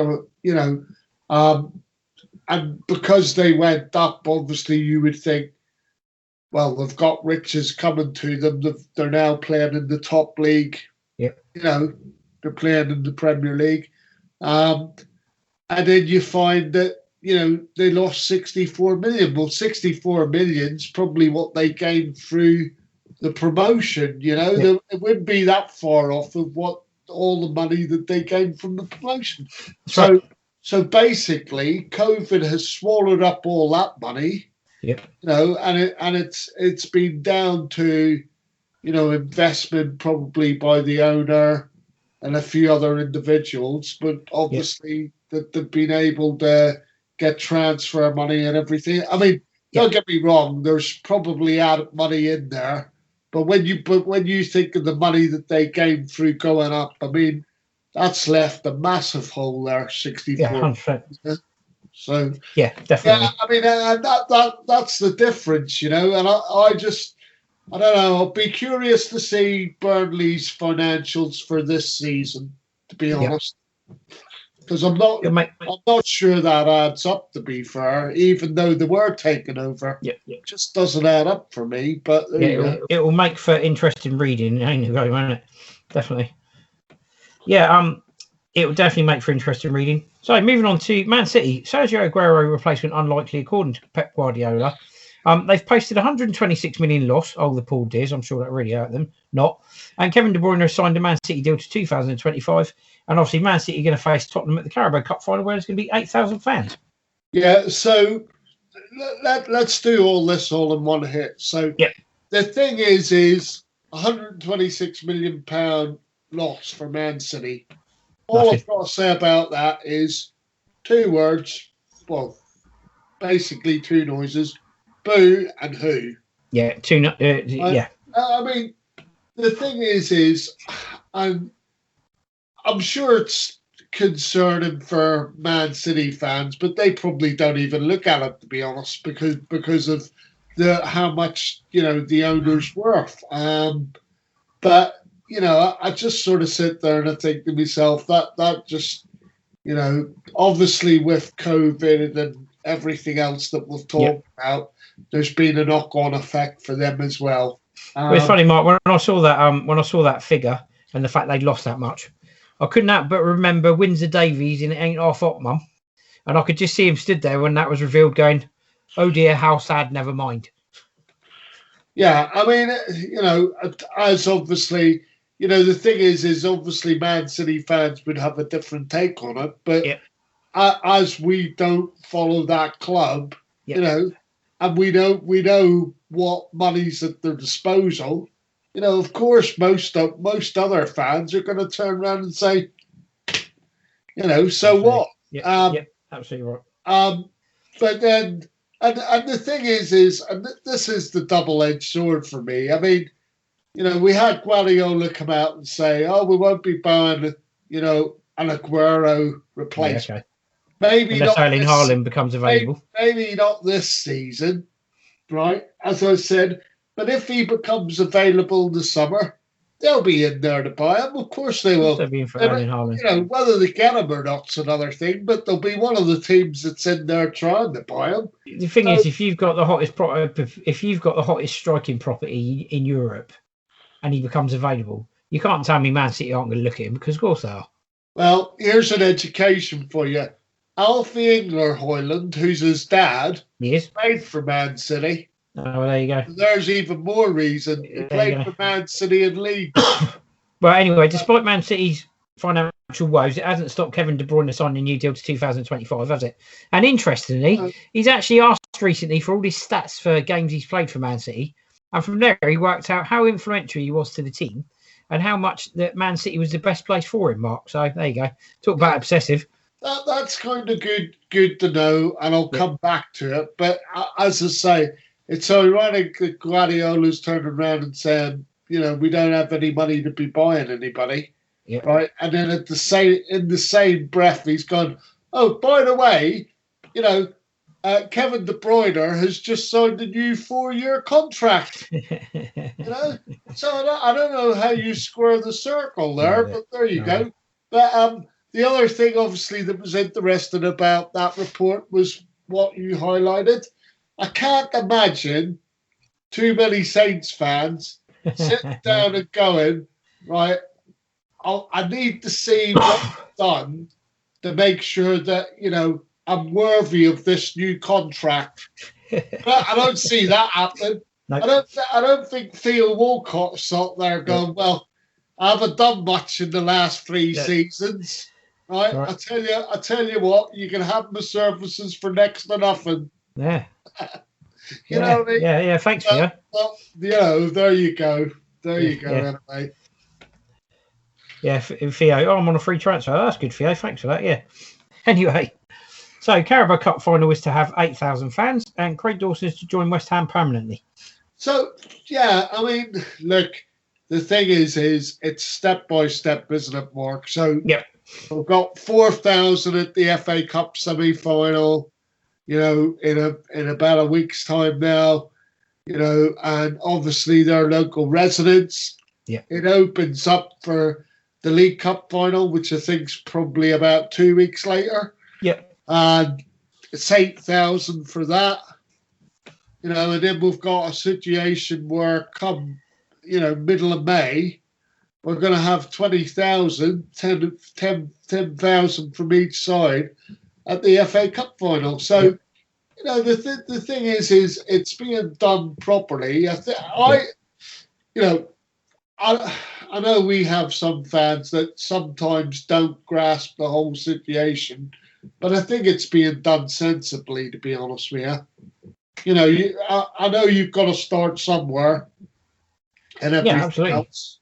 Speaker 2: and because they went up, obviously you would think, well, they've got riches coming to them. They're now playing in the top league.
Speaker 1: Yeah.
Speaker 2: They're playing in the Premier League. And then you find that, they lost 64 million. Well, 64 million is probably what they gained through the promotion. It wouldn't be that far off of what all the money that they gained from the promotion. So basically, COVID has swallowed up all that money.
Speaker 1: Yep.
Speaker 2: And it's been down to, investment probably by the owner and a few other individuals, but obviously that they've been able to get transfer money and everything. I mean, don't get me wrong, there's probably added money in there, but when you think of the money that they gained through going up, I mean, that's left a massive hole there, 64.
Speaker 1: Yeah, 100%.
Speaker 2: So
Speaker 1: yeah, definitely.
Speaker 2: Yeah, I mean, that's the difference, and I don't know. I'll be curious to see Burnley's financials for this season, to be honest, because I'm not sure that adds up. To be fair, even though they were taken over, it just doesn't add up for me. But
Speaker 1: it will make for interesting reading, won't it? Definitely. Yeah, it will definitely make for interesting reading. So moving on to Man City, Sergio Aguero replacement unlikely according to Pep Guardiola. They've posted 126 million loss. Oh, the Paul Dears, I'm sure that really hurt them. Not. And Kevin De Bruyne has signed a Man City deal to 2025. And obviously Man City are going to face Tottenham at the Carabao Cup final where there's going to be 8,000 fans.
Speaker 2: Yeah, so let's do all this all in one hit. So the thing is 126 million pound loss for Man City. All I've got to say about that is 2 words, well, basically 2 noises, boo and who.
Speaker 1: Yeah,
Speaker 2: I mean, the thing is I'm sure it's concerning for Man City fans, but they probably don't even look at it, to be honest, because of how much the owner's worth. But I just sort of sit there and I think to myself that just obviously with COVID and everything else that we've talked about, there's been a knock-on effect for them as well.
Speaker 1: Well, it's funny, Mark. When I saw that figure and the fact they'd lost that much, I couldn't help but remember Windsor Davies in It Ain't Half Hot, Mum, and I could just see him stood there when that was revealed, going, "Oh dear, how sad. Never mind."
Speaker 2: Yeah, I mean, as obviously, the thing is obviously Man City fans would have a different take on it, but as we don't follow that club, and we know what money's at their disposal, of course, most other fans are going to turn around and say, so absolutely. What?
Speaker 1: Yeah, absolutely right.
Speaker 2: But then, and the thing is, and this is the double-edged sword for me. I mean, we had Guardiola come out and say, "Oh, we won't be buying, an Aguero replacement."
Speaker 1: Yeah, okay.
Speaker 2: Maybe
Speaker 1: unless
Speaker 2: not
Speaker 1: Erling Haaland becomes available.
Speaker 2: Maybe not this season, right? As I said, but if he becomes available in the summer, they'll be in there to buy him. Of course they will.
Speaker 1: They'll be in for Erling Haaland.
Speaker 2: Whether they get him or not's another thing, but they'll be one of the teams that's in there trying to buy him.
Speaker 1: The thing is, if you've got the hottest striking property in Europe, and he becomes available, you can't tell me Man City aren't going to look at him, because of course they are.
Speaker 2: Well, here's an education for you. Alfie Ingler-Hoyland, who's his dad, played for Man City.
Speaker 1: Oh, well, there you go.
Speaker 2: There's even more reason. He played for Man City and Leeds.
Speaker 1: Well, anyway, despite Man City's financial woes, it hasn't stopped Kevin De Bruyne signing a new deal to 2025, has it? And interestingly, he's actually asked recently for all his stats for games he's played for Man City. And from there, he worked out how influential he was to the team and how much that Man City was the best place for him, Mark. So there you go. Talk about obsessive.
Speaker 2: That's kind of good to know, and I'll come back to it. But as I say, it's ironic that Guardiola's turning around and saying, we don't have any money to be buying anybody, right? And then in the same breath, he's gone, oh, by the way, Kevin De Bruyne has just signed a new 4-year contract. So I don't know how you square the circle there, but there you go. But the other thing, obviously, that was interesting about that report was what you highlighted. I can't imagine too many Saints fans sitting down and going, right, I need to see what's done to make sure that, I'm worthy of this new contract. I don't see that happening. No. I don't think Theo Walcott's sat there going, well, I haven't done much in the last 3 seasons. Right? I tell you what, you can have my services for next to nothing.
Speaker 1: Yeah.
Speaker 2: You know what I mean?
Speaker 1: Yeah, thanks, Theo.
Speaker 2: Well, there you go. Anyway.
Speaker 1: Yeah, Theo. Oh, I'm on a free transfer. That's good, Theo. Thanks for that. Yeah. Anyway, so Carabao Cup final is to have 8,000 fans, and Craig Dawson is to join West Ham permanently.
Speaker 2: So, I mean, look, the thing is it's step by step, isn't it, Mark? So, we've got 4,000 at the FA Cup semi-final, in about a week's time now, and obviously they're local residents.
Speaker 1: Yeah.
Speaker 2: It opens up for the League Cup final, which I think is probably about 2 weeks later.
Speaker 1: Yeah.
Speaker 2: And it's 8,000 for that. And then we've got a situation where come, middle of May, we're going to have 20,000, 10,000 from each side at the FA Cup final. So, the thing is it's being done properly. I know we have some fans that sometimes don't grasp the whole situation, but I think it's being done sensibly, to be honest with you. I know you've got to start somewhere and everything else.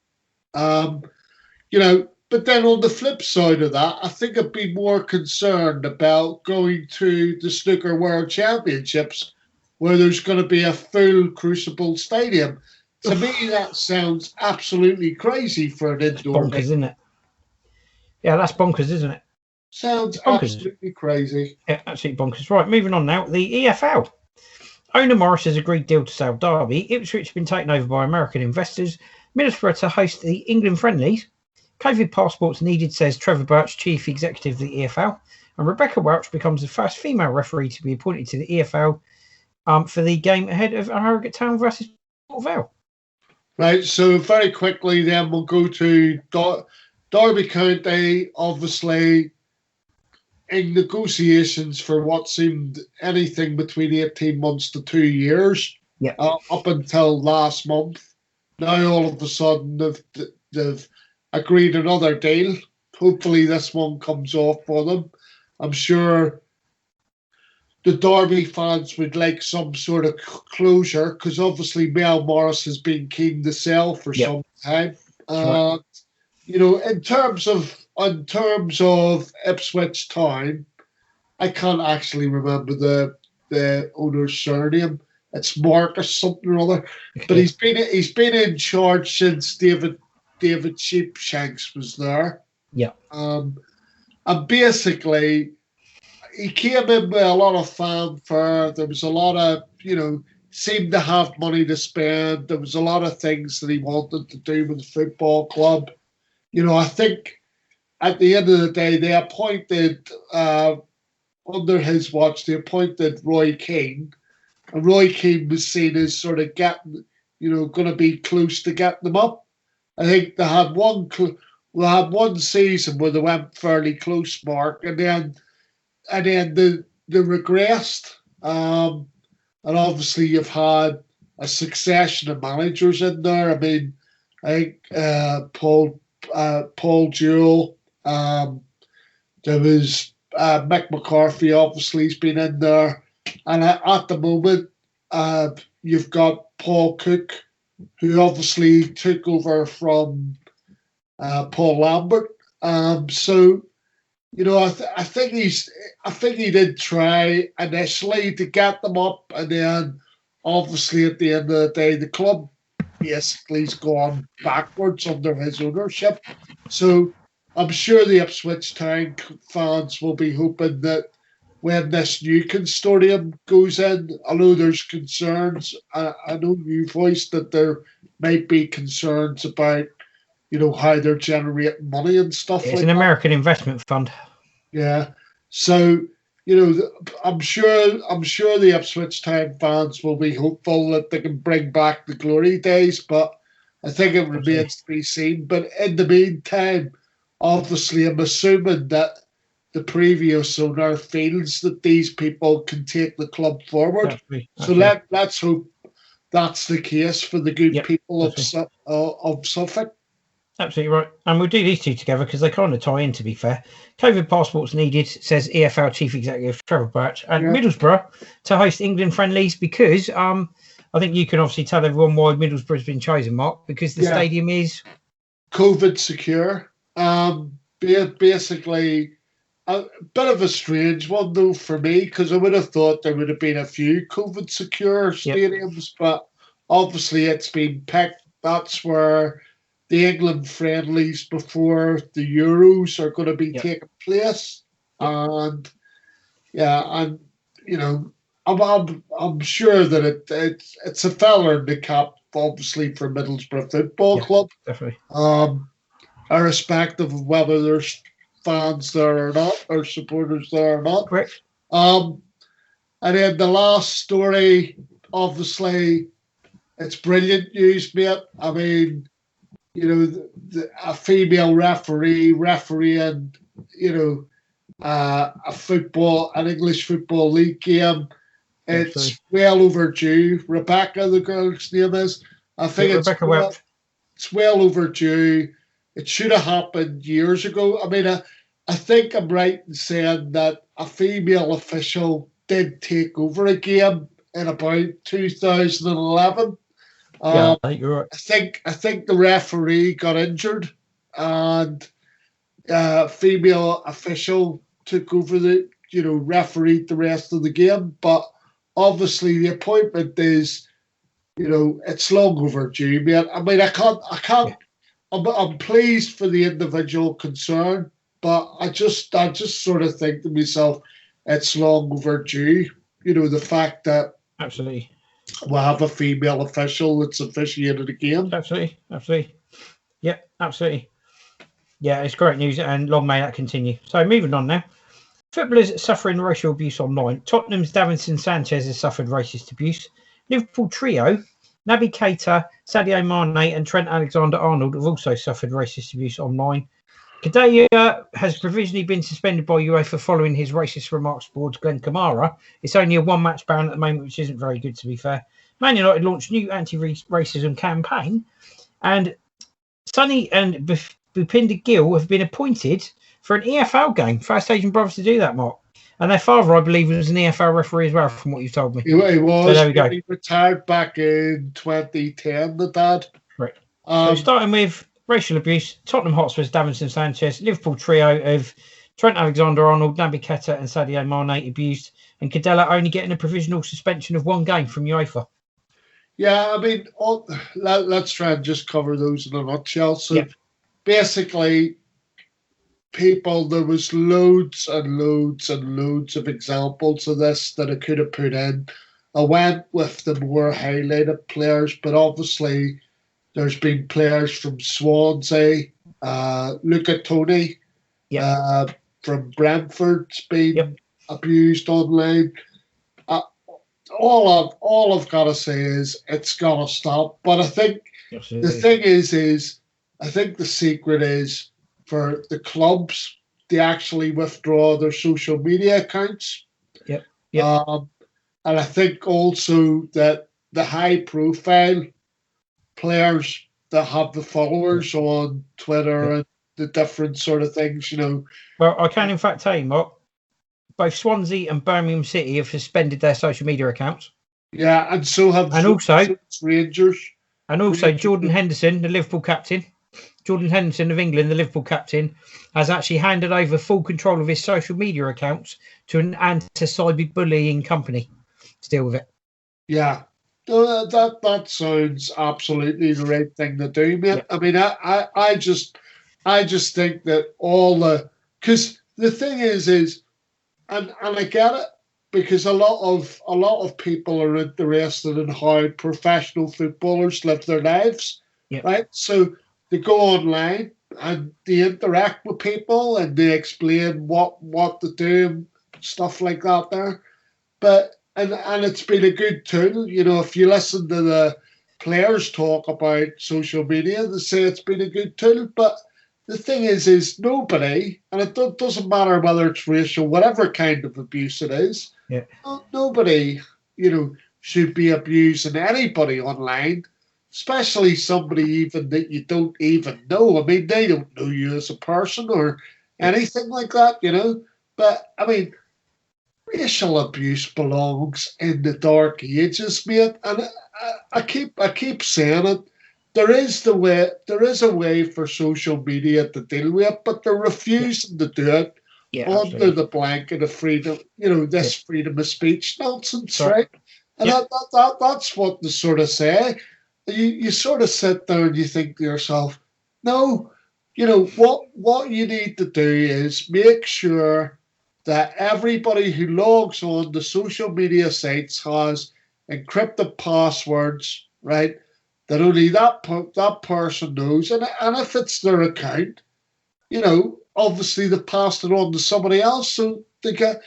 Speaker 2: But then on the flip side of that, I think I'd be more concerned about going to the Snooker World Championships where there's going to be a full Crucible Stadium. To me, that sounds absolutely crazy for an indoor.
Speaker 1: Bonkers, isn't it? Yeah, that's bonkers, isn't it?
Speaker 2: Sounds
Speaker 1: Bonkers.
Speaker 2: absolutely crazy.
Speaker 1: Yeah, absolutely bonkers. Right, moving on now. The EFL. Owner Morris has agreed deal to sell Derby. Ipswich has been taken over by American investors. Middlesbrough to host the England friendlies. COVID passports needed, says Trevor Birch, chief executive of the EFL. And Rebecca Welch becomes the first female referee to be appointed to the EFL for the game ahead of Harrogate Town versus Port Vale.
Speaker 2: Right, so very quickly then we'll go to Derby County, obviously in negotiations for what seemed anything between 18 months to 2 years, up until last month. Now all of a sudden they've agreed another deal. Hopefully this one comes off for them. I'm sure the Derby fans would like some sort of closure, because obviously Mel Morris has been keen to sell for some time.
Speaker 1: Right.
Speaker 2: You know, in terms of Ipswich Town, I can't actually remember the owner's surname. It's Marcus something or other, but he's been in charge since David Sheepshanks was there.
Speaker 1: Yeah.
Speaker 2: And basically, he came in with a lot of fanfare. There was a lot of, seemed to have money to spend. There was a lot of things that he wanted to do with the football club. I think at the end of the day, they appointed, under his watch, they appointed Roy Keane. And Roy Keane was seen as sort of getting, going to be close to getting them up. I think they had one season where they went fairly close, Mark, and then they regressed. And obviously you've had a succession of managers in there. I mean, I think Paul Jewell, there was Mick McCarthy, obviously he's been in there. And at the moment, you've got Paul Cook, who obviously took over from Paul Lambert. So, I think he did try initially to get them up, and then obviously at the end of the day, the club basically has gone backwards under his ownership. So I'm sure the Ipswich Town fans will be hoping that when this new consortium goes in, although there's concerns, I know you voiced that there might be concerns about, how they're generating money and stuff
Speaker 1: It's an American investment fund.
Speaker 2: Yeah. So, I'm sure the Ipswich Town fans will be hopeful that they can bring back the glory days, but I think it remains to be seen. But in the meantime, obviously, I'm assuming that the previous owner feels that these people can take the club forward.
Speaker 1: Absolutely.
Speaker 2: So let's hope that's the case for the good people of Suffolk.
Speaker 1: Absolutely right. And we'll do these two together because they kind of tie in, to be fair. COVID passports needed, says EFL Chief Executive Trevor Birch. And Middlesbrough to host England friendlies because I think you can obviously tell everyone why Middlesbrough's been chosen, Mark, because the stadium is
Speaker 2: COVID secure. Basically, a bit of a strange one, though, for me, because I would have thought there would have been a few COVID secure stadiums, but obviously it's been picked. That's where the England friendlies before the Euros are going to be taking place. And I'm sure that it's a feather in the cap, obviously, for Middlesbrough Football Club.
Speaker 1: Definitely.
Speaker 2: Irrespective of whether there's fans there or not, or supporters there or not.
Speaker 1: Correct.
Speaker 2: And then the last story, obviously, it's brilliant news, mate. I mean, a female refereeing, an English Football League game. It's well overdue. Rebecca, the girl's name is. I think it's well overdue. It should have happened years ago. I mean, I think I'm right in saying that a female official did take over a game in about 2011.
Speaker 1: I think you're right.
Speaker 2: I think the referee got injured, and a female official took over refereed the rest of the game. But obviously, the appointment is, it's long overdue, man. I mean, I can't. I'm pleased for the individual concerned, but I just sort of think to myself, it's long overdue. You know, the fact that
Speaker 1: Absolutely.
Speaker 2: we have a female official that's officiated a game.
Speaker 1: Absolutely. Yeah, absolutely. Yeah, it's great news, and long may that continue. So moving on now. Footballers suffering racial abuse online. Tottenham's Davinson Sanchez has suffered racist abuse. Liverpool trio, Naby Keita, Sadio Mane and Trent Alexander-Arnold have also suffered racist abuse online. Kadewere has provisionally been suspended by UEFA following his racist remarks towards Glenn Kamara. It's only a one-match ban at the moment, which isn't very good, to be fair. Man United launched a new anti-racism campaign, and Sonny and Bhupinder Gill have been appointed for an EFL game. First Asian brothers to do that, Mark. And their father, I believe, was an EFL referee as well, from what you've told me.
Speaker 2: He was.
Speaker 1: So there we go.
Speaker 2: He retired back in 2010, the dad.
Speaker 1: Right. So starting with racial abuse, Tottenham Hotspur's Davinson Sanchez, Liverpool trio of Trent Alexander-Arnold, Naby Keita and Sadio Mane abused, and Kadewere only getting a provisional suspension of one game from UEFA.
Speaker 2: Yeah, I mean, let's try and just cover those in a nutshell. So basically, there was loads and loads and loads of examples of this that I could have put in. I went with the more highlighted players, but obviously there's been players from Swansea, Luca Toni from Brentford's been abused online. All I've got to say is it's got to stop. But I think the thing is I think the secret is for the clubs to actually withdraw their social media accounts. And I think also that the high-profile players that have the followers on Twitter and the different sort of things, you know.
Speaker 1: Well, I can in fact tell you, Mark, both Swansea and Birmingham City have suspended their social media accounts.
Speaker 2: Yeah, and so have Rangers.
Speaker 1: And also Jordan Henderson, the Liverpool captain. Jordan Henderson of England, the Liverpool captain, has actually handed over full control of his social media accounts to an anti-cyberbullying company to deal with it.
Speaker 2: Yeah. That sounds absolutely the right thing to do, mate. Yeah. I mean, I just think that because the thing is, and I get it, because a lot of people are interested in how professional footballers live their lives, right? So they go online and they interact with people and they explain what to do and stuff like that there, but. And it's been a good tool. You know, if you listen to the players talk about social media, they say it's been a good tool. But the thing is nobody, and it doesn't matter whether it's racial, whatever kind of abuse it is, nobody, you know, should be abusing anybody online, especially somebody even that you don't even know. I mean, they don't know you as a person or anything like that, you know. But, I mean, racial abuse belongs in the dark ages, mate, and I keep saying it. There is a way for social media to deal with it, but they're refusing to do it under the blanket of freedom. You know, this freedom of speech nonsense, right? And that's what they sort of say. You sort of sit there and you think to yourself, no, you know what you need to do is make sure that everybody who logs on the social media sites has encrypted passwords, right? That only that person knows. And if it's their account, you know, obviously they passed it on to somebody else so they get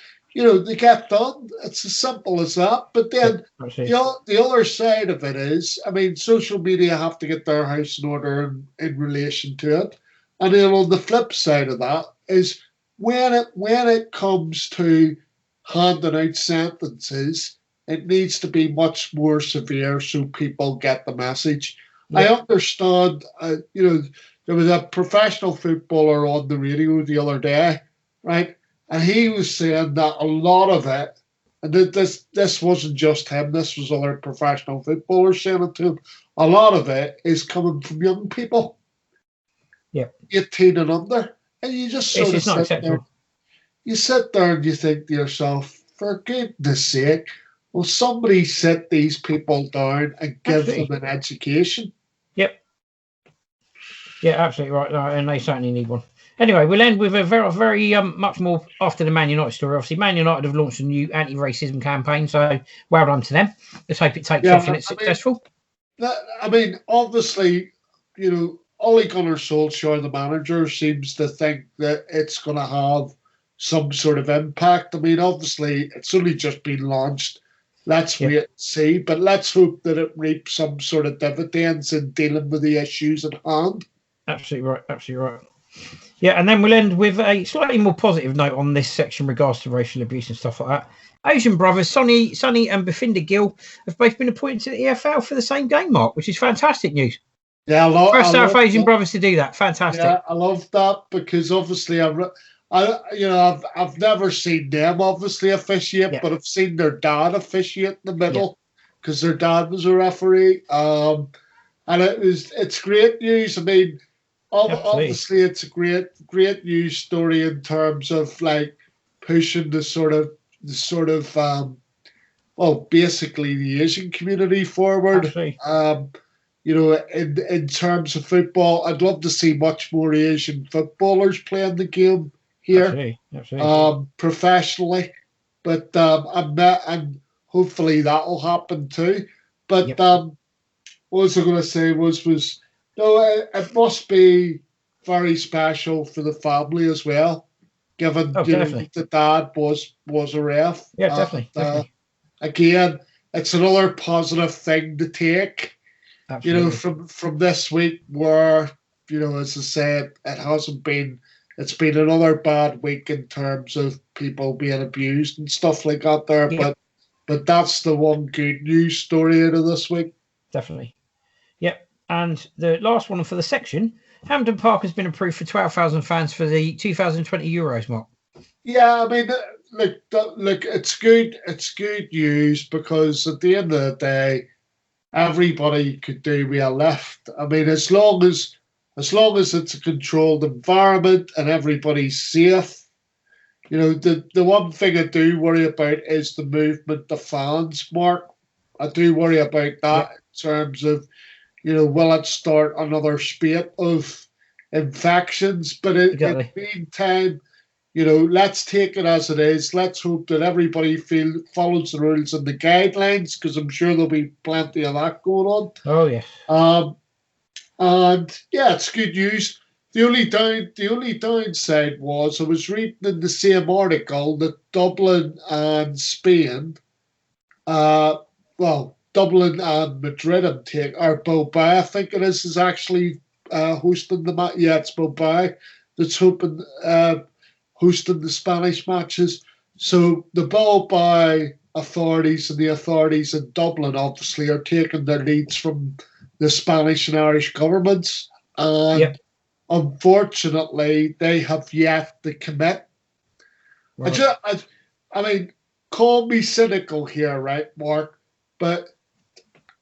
Speaker 2: done. It's as simple as that. But then the other side of it is, I mean, social media have to get their house in order in relation to it. And then on the flip side of that is, when it comes to handing out sentences, it needs to be much more severe so people get the message. Yeah. I understand, you know, there was a professional footballer on the radio the other day, right? And he was saying that a lot of it, and this wasn't just him, this was other professional footballers saying it to him, a lot of it is coming from young people. 18 and under. And you just sort of sit there. You sit there and you think to yourself, for goodness sake, will somebody sit these people down and give them an education?
Speaker 1: Yep. Yeah, absolutely right. No, and they certainly need one. Anyway, we'll end with a very, very much more after the Man United story. Obviously, Man United have launched a new anti-racism campaign, so well done to them. Let's hope it takes off and it's successful.
Speaker 2: Obviously, Ole Gunnar Solskjaer, the manager, seems to think that it's going to have some sort of impact. I mean, obviously, it's only just been launched. Let's wait and see, but let's hope that it reaps some sort of dividends in dealing with the issues at hand.
Speaker 1: Absolutely right. Yeah, and then we'll end with a slightly more positive note on this section in regards to racial abuse and stuff like that. Asian brothers, Sonny and Bafinder Gill, have both been appointed to the EFL for the same game, Mark, which is fantastic news.
Speaker 2: Yeah,
Speaker 1: first South Asian brothers to do that. Fantastic.
Speaker 2: Yeah, I love that because obviously I've never seen them obviously officiate, but I've seen their dad officiate in the middle because their dad was a referee. And it's great news. I mean, obviously it's a great news story in terms of like pushing the sort of basically the Asian community forward. In terms of football, I'd love to see much more Asian footballers playing the game here, professionally. But and hopefully that will happen too. But what was I going to say was it must be very special for the family as well, given the dad was a ref.
Speaker 1: Yeah, definitely.
Speaker 2: Again, it's another positive thing to take. Absolutely. From this week where, as I said, it's been another bad week in terms of people being abused and stuff like that there. Yep. But that's the one good news story out of this week.
Speaker 1: Definitely. Yep. And the last one for the section, Hampden Park has been approved for 12,000 fans for the 2020 Euros, Mark.
Speaker 2: Yeah, I mean, look, it's good. It's good news because at the end of the day, everybody could do with a lift. I mean, as long as it's a controlled environment and everybody's safe, the one thing I do worry about is the movement of fans, Mark. I do worry about that in terms of, will it start another spate of infections? But in the meantime, let's take it as it is. Let's hope that everybody follows the rules and the guidelines, because I'm sure there'll be plenty of that going on.
Speaker 1: Oh, yes.
Speaker 2: And yeah, it's good news. The only downside was I was reading in the same article that Dublin and Spain, Dublin and Madrid or Bilbao, I think it is actually hosting the match. Yeah, it's Bilbao that's hosting the Spanish matches. So the Bilbao authorities and the authorities in Dublin obviously are taking their leads from the Spanish and Irish governments. And unfortunately, they have yet to commit. Right. I mean, call me cynical here, right, Mark? But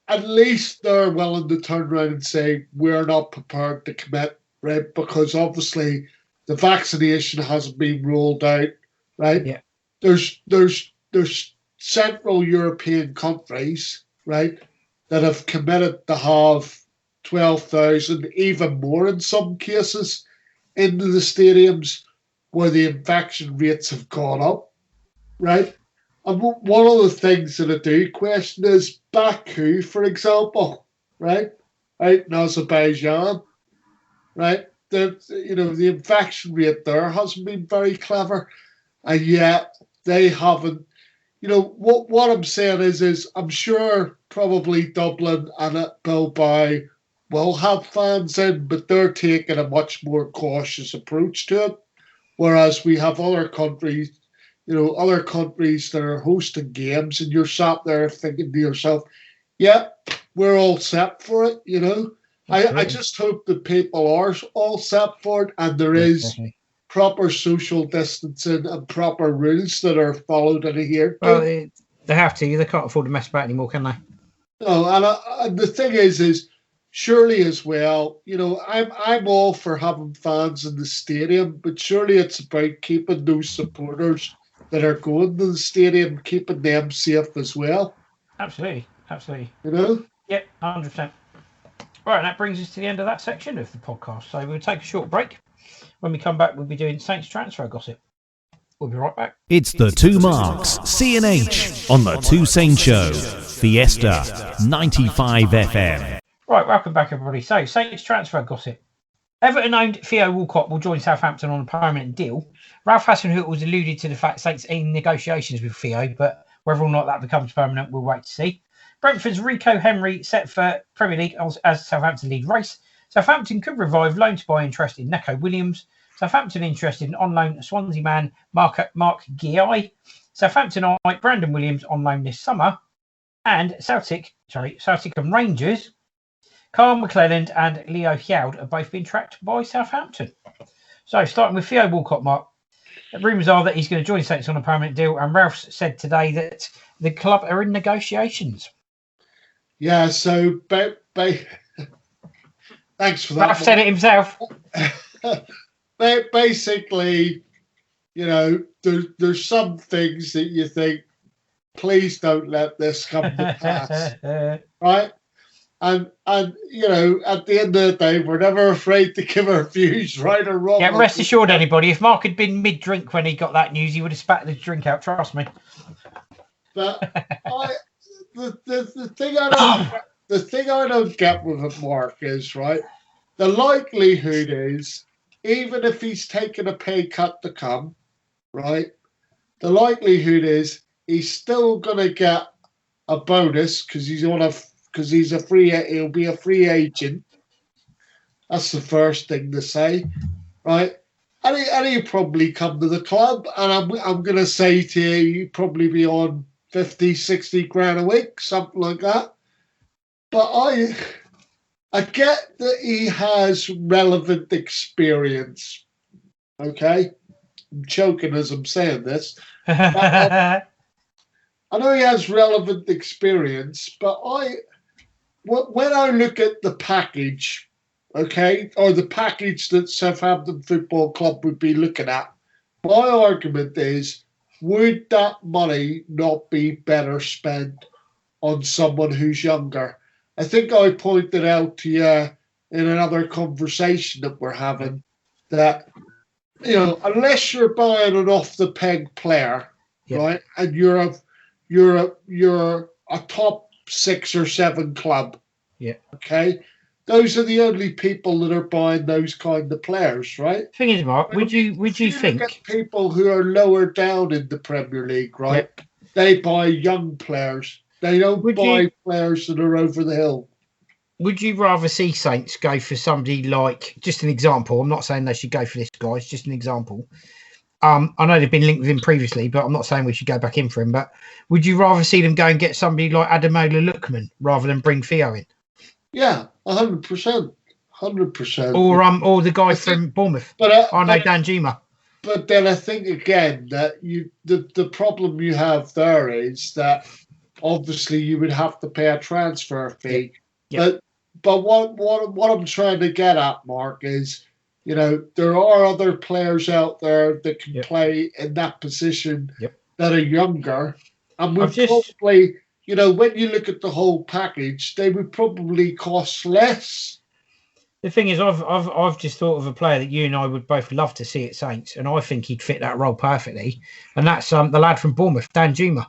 Speaker 2: at least they're willing to turn around and say, we're not prepared to commit, right? Because obviously the vaccination hasn't been rolled out, right?
Speaker 1: Yeah.
Speaker 2: There's Central European countries, right, that have committed to have 12,000, even more in some cases, into the stadiums where the infection rates have gone up, right? And one of the things that I do question is Baku, for example, right? Out in Azerbaijan, right? The infection rate there hasn't been very clever, and yet they haven't. What I'm saying is I'm sure probably Dublin and Bilbao will have fans in, but they're taking a much more cautious approach to it, whereas we have other countries that are hosting games, and you're sat there thinking to yourself, yeah, we're all set for it, I just hope that people are all set for it, and there is proper social distancing and proper rules that are followed and adhered to.
Speaker 1: Well, they have to. They can't afford to mess about anymore, can they?
Speaker 2: No, and the thing is surely as well, I'm all for having fans in the stadium, but surely it's about keeping those supporters that are going to the stadium, keeping them safe as well.
Speaker 1: Absolutely.
Speaker 2: Yep,
Speaker 1: 100%. Right, and that brings us to the end of that section of the podcast. So we'll take a short break. When we come back, we'll be doing Saints transfer gossip. We'll be right back.
Speaker 3: It's the Two Marks, C&H, on the Two Saints Show, Fiesta 95 FM.
Speaker 1: Right, welcome back, everybody. So, Saints transfer gossip. Everton owned Theo Walcott will join Southampton on a permanent deal. Ralph Hasenhüttl was alluded to the fact Saints in negotiations with Theo, but whether or not that becomes permanent, we'll wait to see. Brentford's Rico Henry set for Premier League as Southampton lead race. Southampton could revive loan to buy interest in Neco Williams. Southampton interested in on loan Swansea man Mark Guy. Southampton eye Brandon Williams on loan this summer. And Celtic and Rangers, Carl McClelland and Leo Hjaud have both been tracked by Southampton. So starting with Theo Walcott, Mark. Rumours are that he's going to join Saints on a permanent deal, and Ralph said today that the club are in negotiations.
Speaker 2: Yeah, so thanks for that.
Speaker 1: Ralph said it himself.
Speaker 2: Basically, you know, there's some things that you think, please don't let this come to pass, right? And you know, at the end of the day, we're never afraid to give our views, right or wrong.
Speaker 1: Yeah, rest assured, anybody, if Mark had been mid-drink when he got that news, he would have spat the drink out, trust me.
Speaker 2: But the thing I don't get with it, Mark, is, right, the likelihood is, even if he's taken a pay cut to come, right, the likelihood is he's still going to get a bonus because he'll be a free agent. That's the first thing to say, right? And he'll probably come to the club, and I'm going to say to you, he'll probably be on 50, 60 grand a week, something like that. But I get that he has relevant experience. Okay? I'm choking as I'm saying this. I know he has relevant experience, but when I look at the package, okay, or the package that Southampton Football Club would be looking at, my argument is, would that money not be better spent on someone who's younger? I think I pointed out to you in another conversation that we're having that, you know, unless you're buying an off-the-peg player, right, and you're a top 6 or 7 club, okay, those are the only people that are buying those kind of players, right?
Speaker 1: Thing is, Mark, would you think
Speaker 2: look at people who are lower down in the Premier League, right? They buy young players. They don't buy players that are over the hill.
Speaker 1: Would you rather see Saints go for somebody like, just an example, I'm not saying they should go for this guy, it's just an example. I know they've been linked with him previously, but I'm not saying we should go back in for him. But would you rather see them go and get somebody like Ademola Lookman rather than bring Theo in?
Speaker 2: Yeah, 100%. 100%.
Speaker 1: Or the guy from Bournemouth, Arnaud Danjuma.
Speaker 2: But then I think, again, that the problem you have there is that obviously you would have to pay a transfer fee. But what I'm trying to get at, Mark, is, you know, there are other players out there that can play in that position that are younger. And would probably, you know, when you look at the whole package, they would probably cost less.
Speaker 1: The thing is, I've just thought of a player that you and I would both love to see at Saints, and I think he'd fit that role perfectly. And that's the lad from Bournemouth, Danjuma.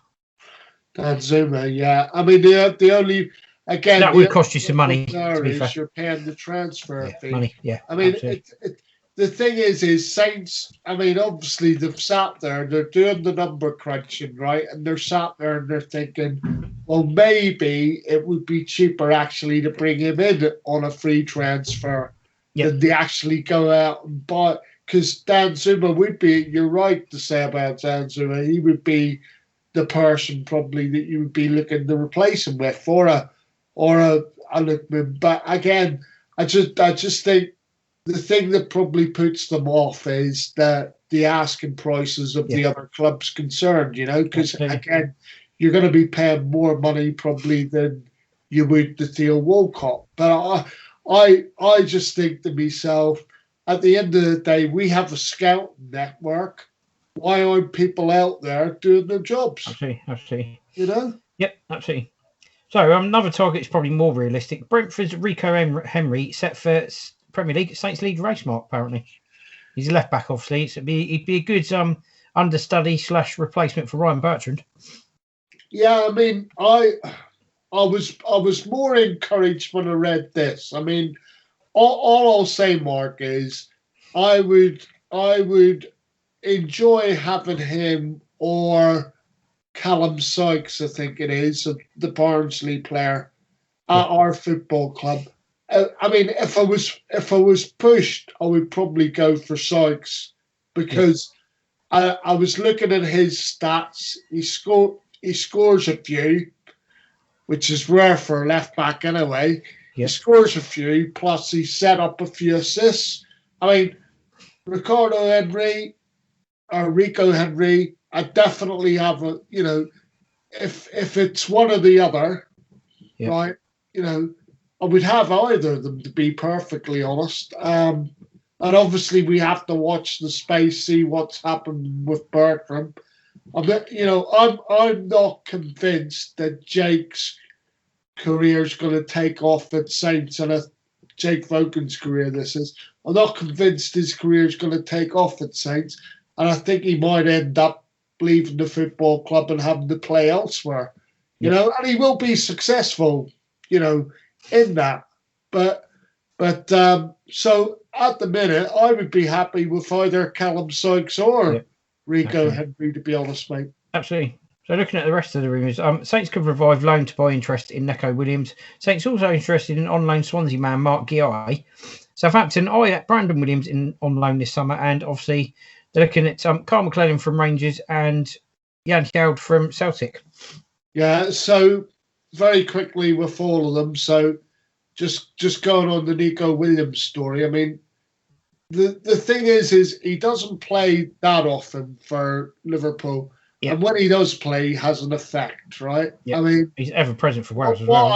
Speaker 2: Danjuma, yeah. I mean, the only... Again,
Speaker 1: that would cost you some money.
Speaker 2: To be fair. You're paying the transfer fee.
Speaker 1: Money,
Speaker 2: I mean, the thing is Saints. I mean, obviously they've sat there. They're doing the number crunching, right? And they're sat there and they're thinking, well, maybe it would be cheaper actually to bring him in on a free transfer than they actually go out and buy. Because Danjuma would be. You're right to say about Danjuma. He would be the person probably that you would be looking to replace him with for a Lookman. But again, I just think the thing that probably puts them off is the asking prices of the other clubs concerned, you know, because again, you're going to be paying more money probably than you would to Theo Walcott. But I just think to myself, at the end of the day, we have a scouting network. Why aren't people out there doing their jobs?
Speaker 1: Absolutely.
Speaker 2: You know?
Speaker 1: Yep, absolutely. So another target is probably more realistic. Brentford's Rico Henry set for Premier League Saints lead race mark. Apparently, he's a left back. Obviously, so he'd be a good understudy / replacement for Ryan Bertrand.
Speaker 2: Yeah, I mean, I was more encouraged when I read this. I mean, all I'll say, Mark, is I would enjoy having him or Callum Sykes, I think it is, the Barnsley player at our football club. I mean, if I was pushed, I would probably go for Sykes because I was looking at his stats. He scores a few, which is rare for a left back anyway. He scores a few, plus he set up a few assists. I mean, Rico Henry, I definitely have if it's one or the other, right? I would have either of them, to be perfectly honest. And obviously we have to watch the space, see what's happened with Bertram. I'm not convinced that Jake's career is going to take off at Saints, and Jake Vogan's career this is. I'm not convinced his career is going to take off at Saints, and I think he might end up leaving the football club and having to play elsewhere. And he will be successful, in that. But so at the minute, I would be happy with either Callum Sykes or Rico Henry, to be honest, mate.
Speaker 1: Absolutely. So looking at the rest of the rumours, Saints could revive loan to buy interest in Neco Williams. Saints also interested in on loan Swansea man Mark Guy. Southampton at Brandon Williams on loan this summer, and obviously they're looking at Carl McLennan from Rangers and Jan Hjeld from Celtic. Yeah,
Speaker 2: so very quickly with all of them. So just going on the Neco Williams story. I mean, the thing is he doesn't play that often for Liverpool. Yep. And when he does play, he has an effect, right?
Speaker 1: Yep.
Speaker 2: I mean,
Speaker 1: he's ever present for Wales as
Speaker 2: well.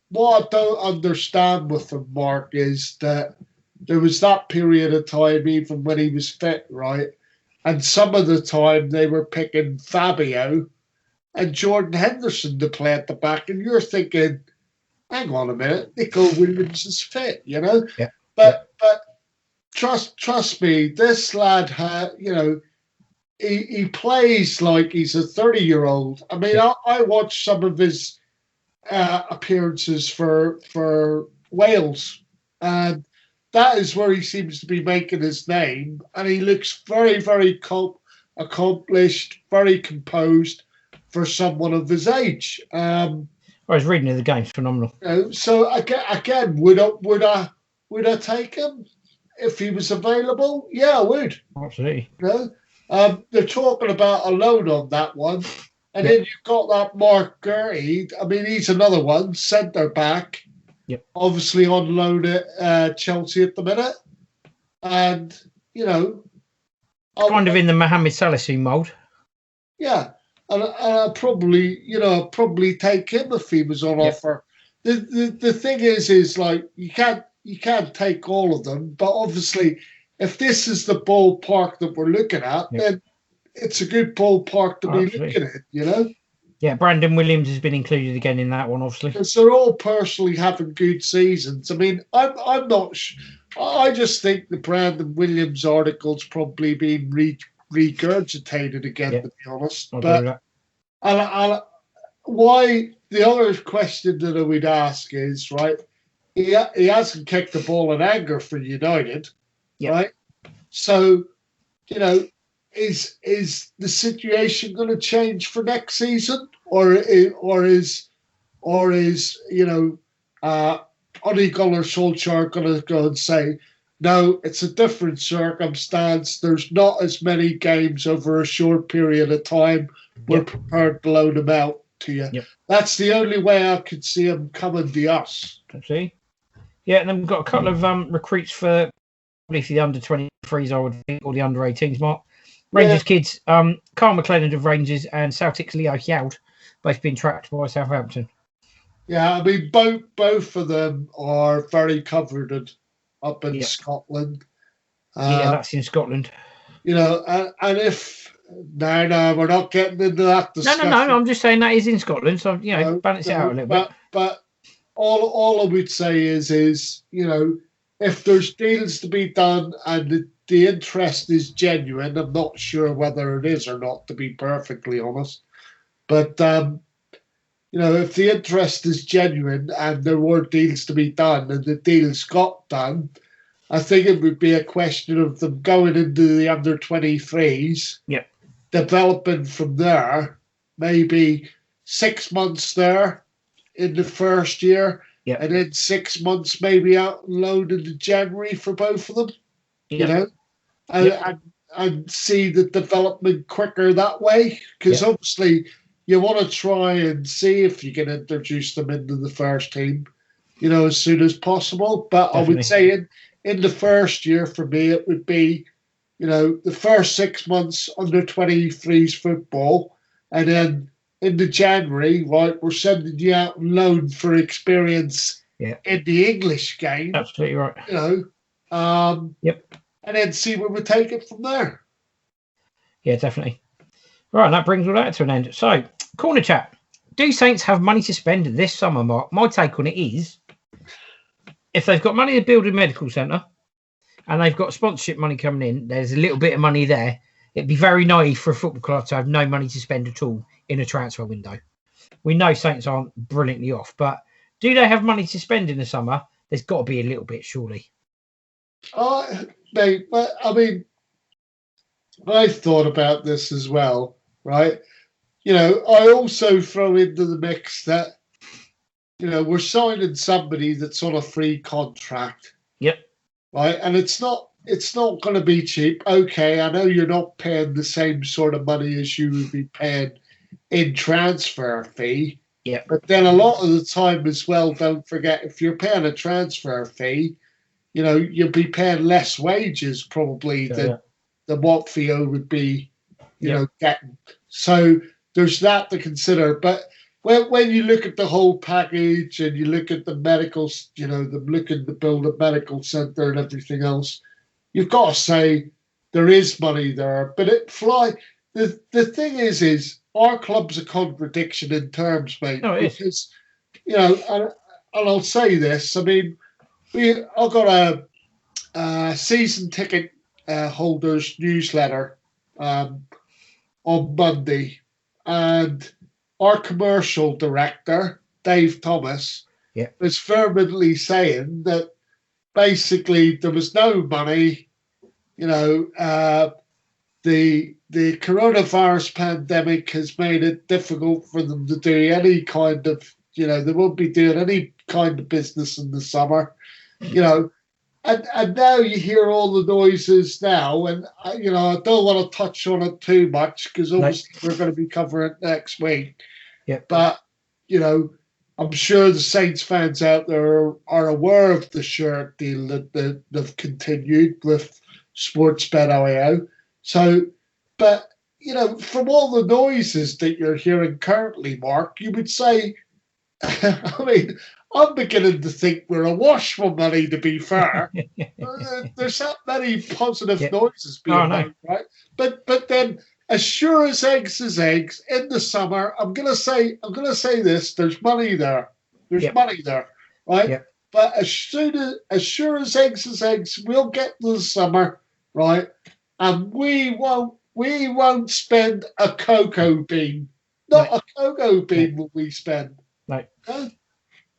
Speaker 2: What I don't understand with him, Mark, is that there was that period of time, even when he was fit, right? And some of the time they were picking Fabio and Jordan Henderson to play at the back, and you're thinking, hang on a minute, Neco Williams is fit, Yeah. But trust me, this lad he plays like he's a 30-year-old. I mean, I watched some of his appearances for Wales, and that is where he seems to be making his name. And he looks very, very accomplished, very composed for someone of his age.
Speaker 1: His reading of the game's phenomenal.
Speaker 2: So again, would I take him if he was available? Yeah, I would.
Speaker 1: Absolutely.
Speaker 2: They're talking about a loan on that one. And then you've got that Mark Gertie. I mean, he's another one, centre back.
Speaker 1: Yep.
Speaker 2: Obviously on loan at Chelsea at the minute. And,
Speaker 1: kind of in the Mohamed Salisu mould.
Speaker 2: Yeah. And I'll probably take him if he was on offer. The thing is like you can't take all of them, but obviously if this is the ballpark that we're looking at, then it's a good ballpark to be looking at,
Speaker 1: Yeah, Brandon Williams has been included again in that one, obviously.
Speaker 2: Because they're all personally having good seasons. I mean, I'm not. I just think the Brandon Williams article's probably been regurgitated again, to be honest. But why? The other question that I would ask is, right? He hasn't kicked the ball in anger for United, right? So, is the situation going to change for next season, or is Ole Gunnar Solskjaer going to go and say, no, it's a different circumstance. There's not as many games over a short period of time. We're prepared to loan them out to you. Yep. That's the only way I could see him coming to us.
Speaker 1: See? Yeah, and then we've got a couple of recruits for probably the under-23s, I would think, or the under-18s, Mark. Rangers kids, Carl McLennan of Rangers and Celtic's Leo Hjeld, both been tracked by Southampton.
Speaker 2: Yeah, I mean, both of them are very coveted up in Scotland.
Speaker 1: That's in Scotland.
Speaker 2: And if... No, we're not getting into that discussion.
Speaker 1: No, I'm just saying that is in Scotland, so, balance it out a little bit.
Speaker 2: but all I would say is if there's deals to be done and the interest is genuine, I'm not sure whether it is or not, to be perfectly honest. But if the interest is genuine and there were deals to be done and the deals got done, I think it would be a question of them going into the under 23s, developing from there, maybe 6 months there in the first year, and then 6 months maybe out and loan into January for both of them, and see the development quicker that way. Because obviously you want to try and see if you can introduce them into the first team, as soon as possible. But definitely. I would say in the first year for me, it would be, the first 6 months under 23s football, and then into January, right, we're sending you out on loan for experience in the English game.
Speaker 1: Absolutely right.
Speaker 2: And then see where we take it from there.
Speaker 1: Yeah, definitely. Right, that brings all that to an end. So, corner chat. Do Saints have money to spend this summer, Mark? My take on it is, if they've got money to build a medical centre and they've got sponsorship money coming in, there's a little bit of money there. It'd be very naive for a football club to have no money to spend at all in a transfer window. We know Saints aren't brilliantly off, but do they have money to spend in the summer? There's got to be a little bit, surely.
Speaker 2: Mate, but I mean, I thought about this as well, right? I also throw into the mix that, we're signing somebody that's on a free contract.
Speaker 1: Yep.
Speaker 2: Right, and it's not going to be cheap. Okay, I know you're not paying the same sort of money as you would be paying in transfer fee.
Speaker 1: Yeah.
Speaker 2: But then a lot of the time as well, don't forget, if you're paying a transfer fee, you'll be paying less wages probably than what Theo would be, getting. So there's that to consider. But when you look at the whole package and you look at the medicals, them looking to build a medical centre and everything else, you've got to say there is money there. But the thing is our club's a contradiction in terms, mate.
Speaker 1: No, it
Speaker 2: is. And I'll say this. I mean, I've got a season ticket holders newsletter on Monday, and our commercial director, Dave Thomas, was fervently saying that basically there was no money. The coronavirus pandemic has made it difficult for them to do any kind of, they won't be doing any kind of business in the summer, and now you hear all the noises now, and I don't want to touch on it too much because obviously we're going to be covering it next week.
Speaker 1: Yeah.
Speaker 2: But I'm sure the Saints fans out there are aware of the shirt deal that they've continued with Sportsbet.io. So, but from all the noises that you're hearing currently, Mark, you would say, I mean, I'm beginning to think we're awash for money, to be fair. There's that many positive noises being made, right? But then, as sure as eggs in the summer, I'm gonna say this: there's money there. There's money there, right?
Speaker 1: Yep.
Speaker 2: But as sure as eggs, we'll get to the summer, right? And we won't spend a cocoa bean. Not a cocoa bean will we spend.
Speaker 1: No.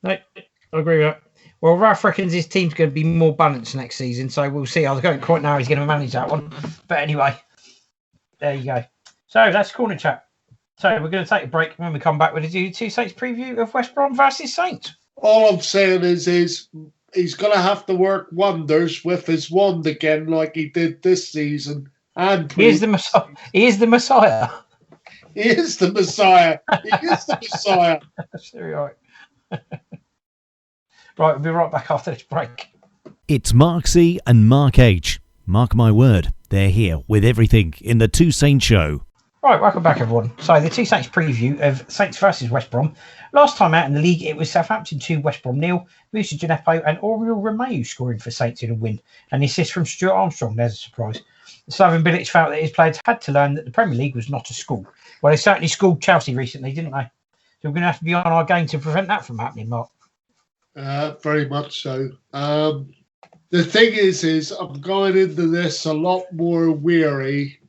Speaker 1: No, I agree with that. Well, Ralph reckons his team's going to be more balanced next season, so we'll see. I don't quite know how he's going to manage that one. But anyway, there you go. So that's corner chat. So we're going to take a break. When we come back, we're going to do 2 Saints preview of West Brom versus Saints.
Speaker 2: All I'm saying is he's going to have to work wonders with his wand again like he did this season. And
Speaker 1: he is the Messiah. He is the Messiah.
Speaker 2: He is the Messiah. He is the Messiah.
Speaker 1: That's very right. Right, we'll be right back after this break.
Speaker 3: It's Mark C and Mark H. Mark my word, they're here with everything in the Two Saints show.
Speaker 1: Right, welcome back, everyone. So the Two Saints preview of Saints versus West Brom. Last time out in the league, it was Southampton 2, West Brom 0. Musa Djenepo and Oriol Romeu scoring for Saints in a win. And the assist from Stuart Armstrong, there's a surprise. Slaven Bilic felt that his players had to learn that the Premier League was not a school. Well, they certainly schooled Chelsea recently, didn't they? So we're going to have to be on our game to prevent that from happening, Mark.
Speaker 2: Very much so. The thing is I'm going into this a lot more weary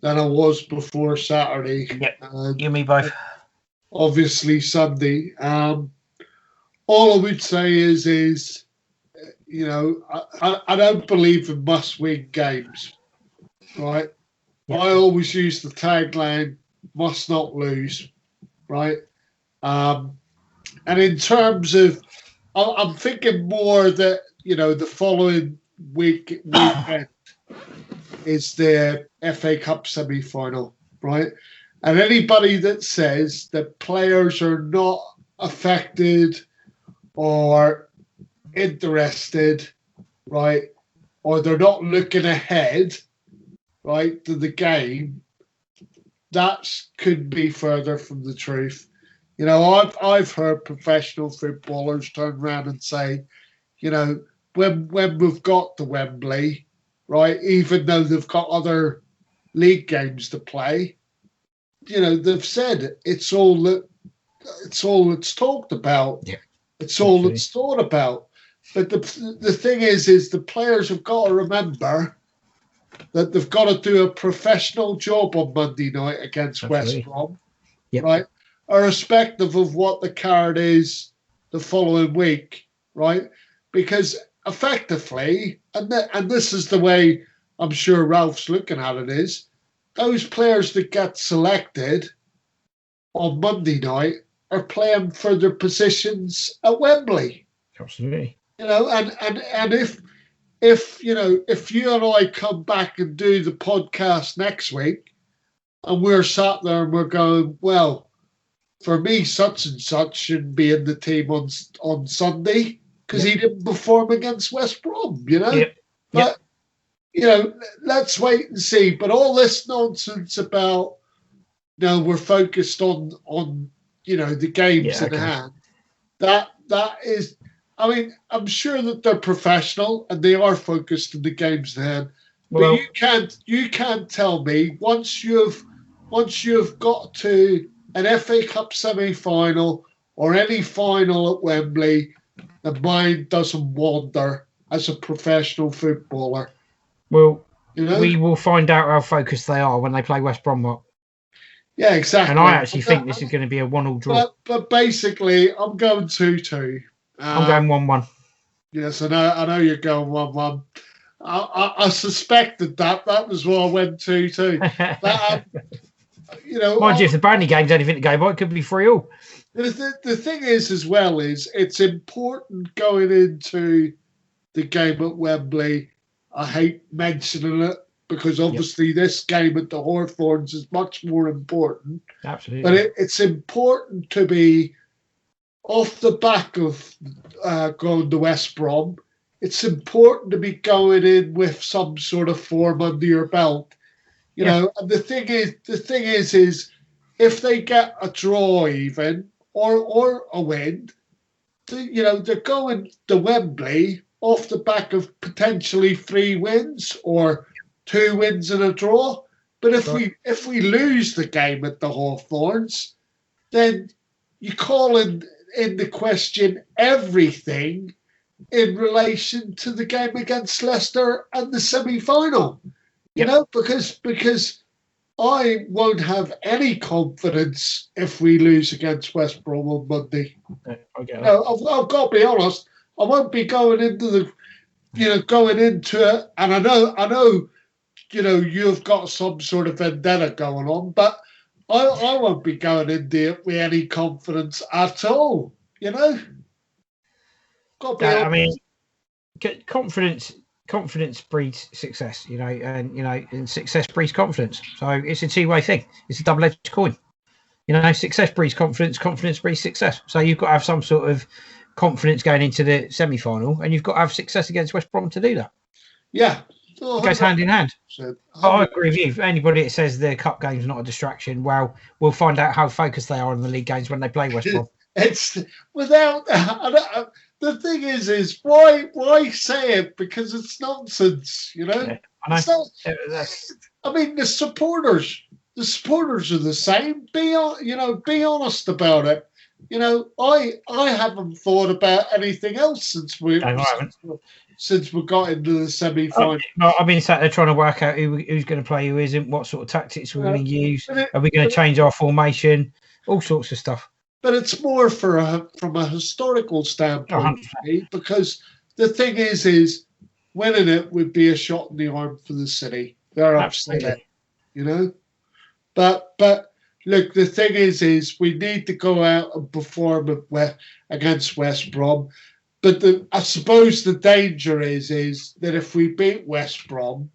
Speaker 2: than I was before Saturday.
Speaker 1: Yep, you and me both.
Speaker 2: Obviously Sunday. All I would say is you know, I don't believe in must-win games, right? Yep. I always use the tagline, must not lose, right? And in terms of, I'm thinking more that, you know, the following weekend is the FA Cup semi-final, right? And anybody that says that players are not affected or interested, right, or they're not looking ahead, right, to the game, that could be further from the truth. You know, I've heard professional footballers turn around and say, you know, when we've got to Wembley, right, even though they've got other league games to play, you know, they've said it's all that's talked about.
Speaker 1: Yeah.
Speaker 2: It's all that's thought about. But the thing is the players have got to remember that they've got to do a professional job on Monday night against West Brom, right? Irrespective of what the card is the following week, right? Because effectively, and this is the way I'm sure Ralph's looking at it, is those players that get selected on Monday night are playing for their positions at Wembley.
Speaker 1: Absolutely.
Speaker 2: You know, and if you know, if you and I come back and do the podcast next week and we're sat there and we're going, well, for me, such and such shouldn't be in the team on Sunday because he didn't perform against West Brom, you know? But, you know, let's wait and see. But all this nonsense about, you know, we're focused on you know, the games in hand, that is, I mean, I'm sure that they're professional and they are focused on the games in hand. Well, but you can't tell me once you've got to an FA Cup semi-final or any final at Wembley, the mind doesn't wander as a professional footballer.
Speaker 1: Well, you know? We will find out how focused they are when they play West Brom.
Speaker 2: Yeah, exactly.
Speaker 1: And I actually think this is going to be a 1-1 draw.
Speaker 2: But basically, I'm going 2-2.
Speaker 1: I'm going 1-1.
Speaker 2: Yes, I know you're going 1-1. I suspected that. That was why I went 2-2. You know,
Speaker 1: mind you, if the Burnley game's anything to go by, it could be 3-3.
Speaker 2: The thing is, as well, is it's important going into the game at Wembley. I hate mentioning it because obviously this game at the Hawthorns is much more important.
Speaker 1: Absolutely.
Speaker 2: But it's important to be off the back of going to West Brom. It's important to be going in with some sort of form under your belt. You know, and the thing is if they get a draw even or a win, you know, they're going to Wembley off the back of potentially 3 wins or 2 wins and a draw. But if we lose the game at the Hawthorns, then you call in the question everything in relation to the game against Leicester and the semi-final. You know, because I won't have any confidence if we lose against West Brom on Monday.
Speaker 1: Okay.
Speaker 2: I've got to be honest. I won't be going into it, and I know, you know, you've got some sort of vendetta going on, but I won't be going into it with any confidence at all. You know. Got to be honest.
Speaker 1: I mean, confidence breeds success, you know, and success breeds confidence. So it's a two-way thing. It's a double-edged coin. You know, success breeds confidence, confidence breeds success. So you've got to have some sort of confidence going into the semi-final, and you've got to have success against West Brom to do that.
Speaker 2: Yeah.
Speaker 1: It goes hand in hand. I agree with you. Anybody that says the cup game's not a distraction, well, we'll find out how focused they are on the league games when they play West Brom.
Speaker 2: It's without... The thing is why say it? Because it's nonsense, you know.
Speaker 1: Yeah, I know.
Speaker 2: I mean, the supporters, the supporters are the same. Be honest about it. I haven't thought about anything else since we got into the semi-final.
Speaker 1: I've been sat there trying to work out who's going to play, who isn't, what sort of tactics we're going to use. Are we going to change our formation? All sorts of stuff.
Speaker 2: But it's more from a historical standpoint, because the thing is winning it would be a shot in the arm for the City. They're upset, But look, the thing is we need to go out and perform against West Brom. But I suppose the danger is that if we beat West Brom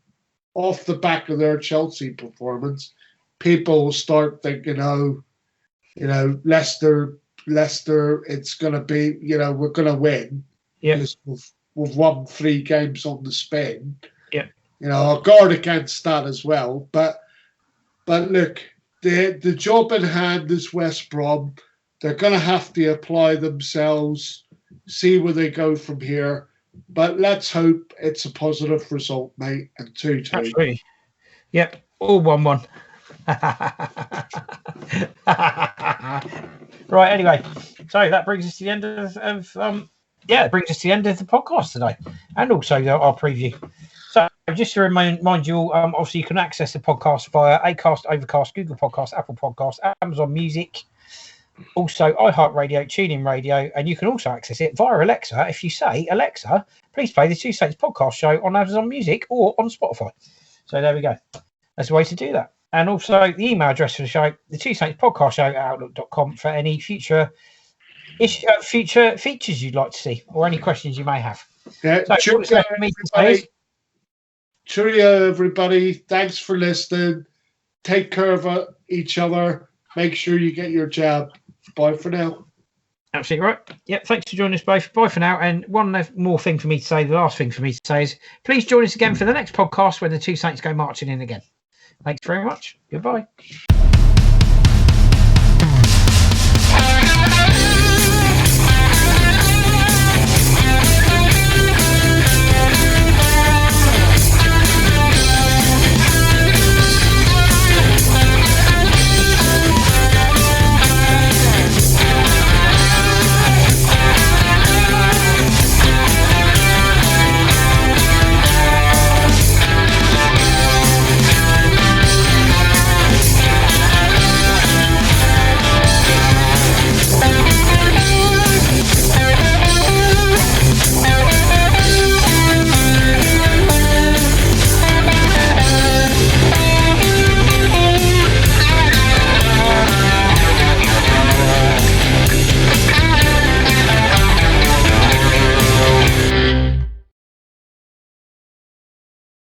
Speaker 2: off the back of their Chelsea performance, people will start thinking, Leicester, it's going to be, we're going to win.
Speaker 1: Yeah.
Speaker 2: Because we've won 3 games on the spin.
Speaker 1: Yeah.
Speaker 2: I'll guard against that as well. But look, the job in hand is West Brom. They're going to have to apply themselves, see where they go from here. But let's hope it's a positive result, mate, and 2-2.
Speaker 1: Absolutely. Yep, all 1-1. Right, anyway, so that brings us to the end of the podcast today, and also our preview. So just to remind you all, obviously you can access the podcast via Acast, Overcast, Google Podcasts, Apple Podcasts, Amazon Music, also iHeartRadio, TuneIn Radio, and you can also access it via Alexa if you say, Alexa, please play the Two Saints podcast show on Amazon Music or on Spotify. So there we go. That's the way to do that. And also the email address for the show, the Two Saints podcast show at outlook.com, for any future features you'd like to see or any questions you may have.
Speaker 2: Yeah,
Speaker 1: so,
Speaker 2: cheerio, everybody. Thanks for listening. Take care of each other. Make sure you get your jab. Bye for now.
Speaker 1: Absolutely right. Yep, thanks for joining us both. Bye for now. And one more thing for me to say, the last thing for me to say is, please join us again for the next podcast when the Two Saints go marching in again. Thanks very much. Goodbye.